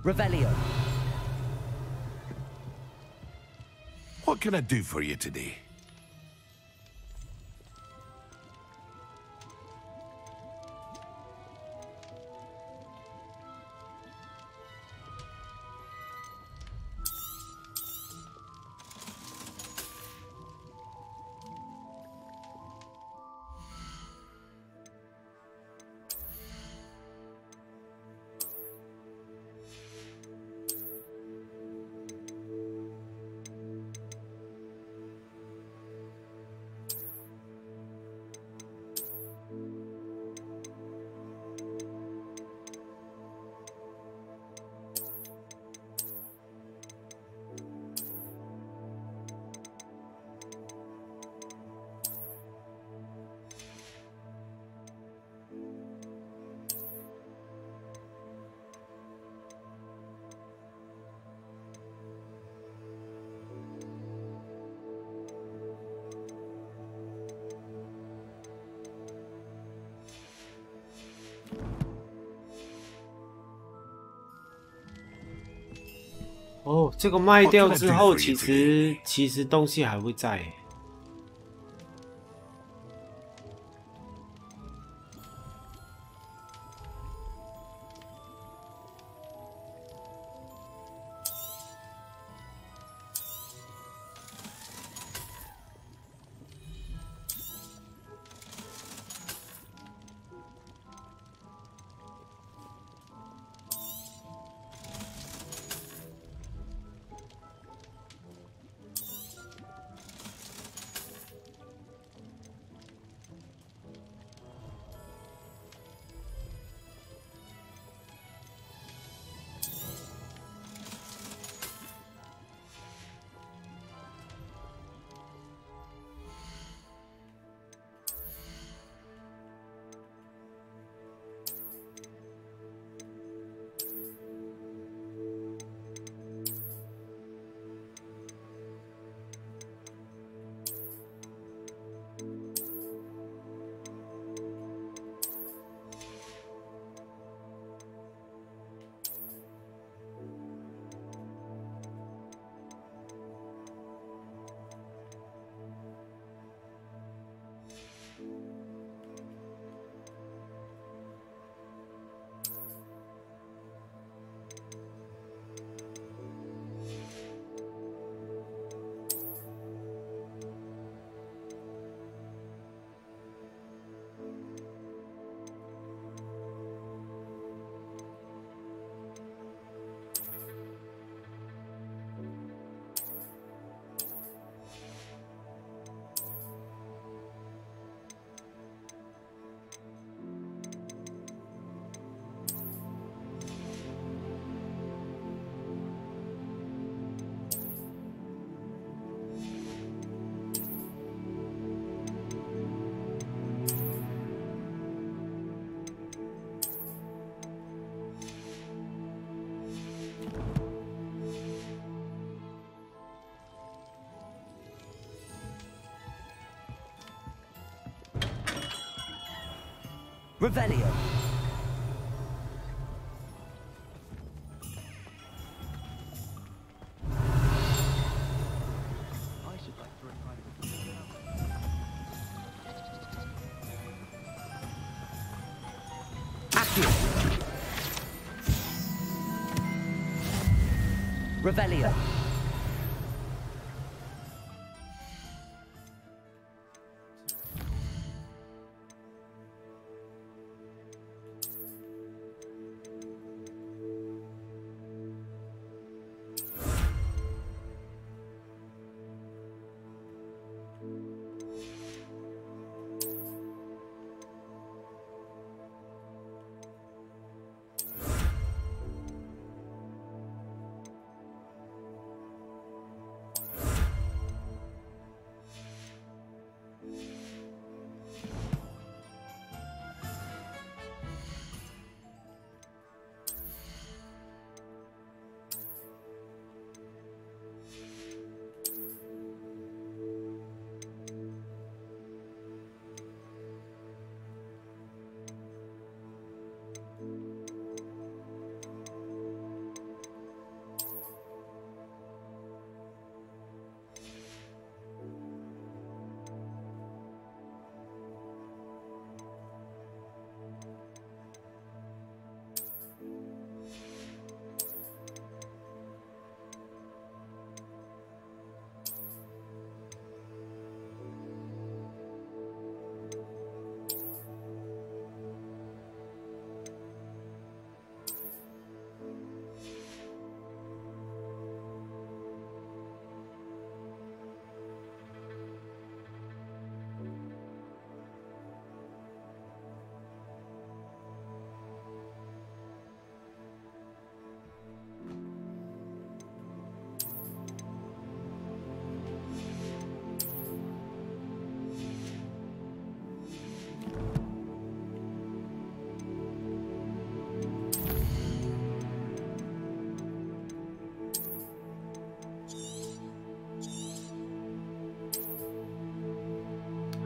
Revelio. What can I do for you today?哦，这个卖掉之后，其实东西还会在。Revelio. Revelio.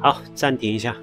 好，暂停一下。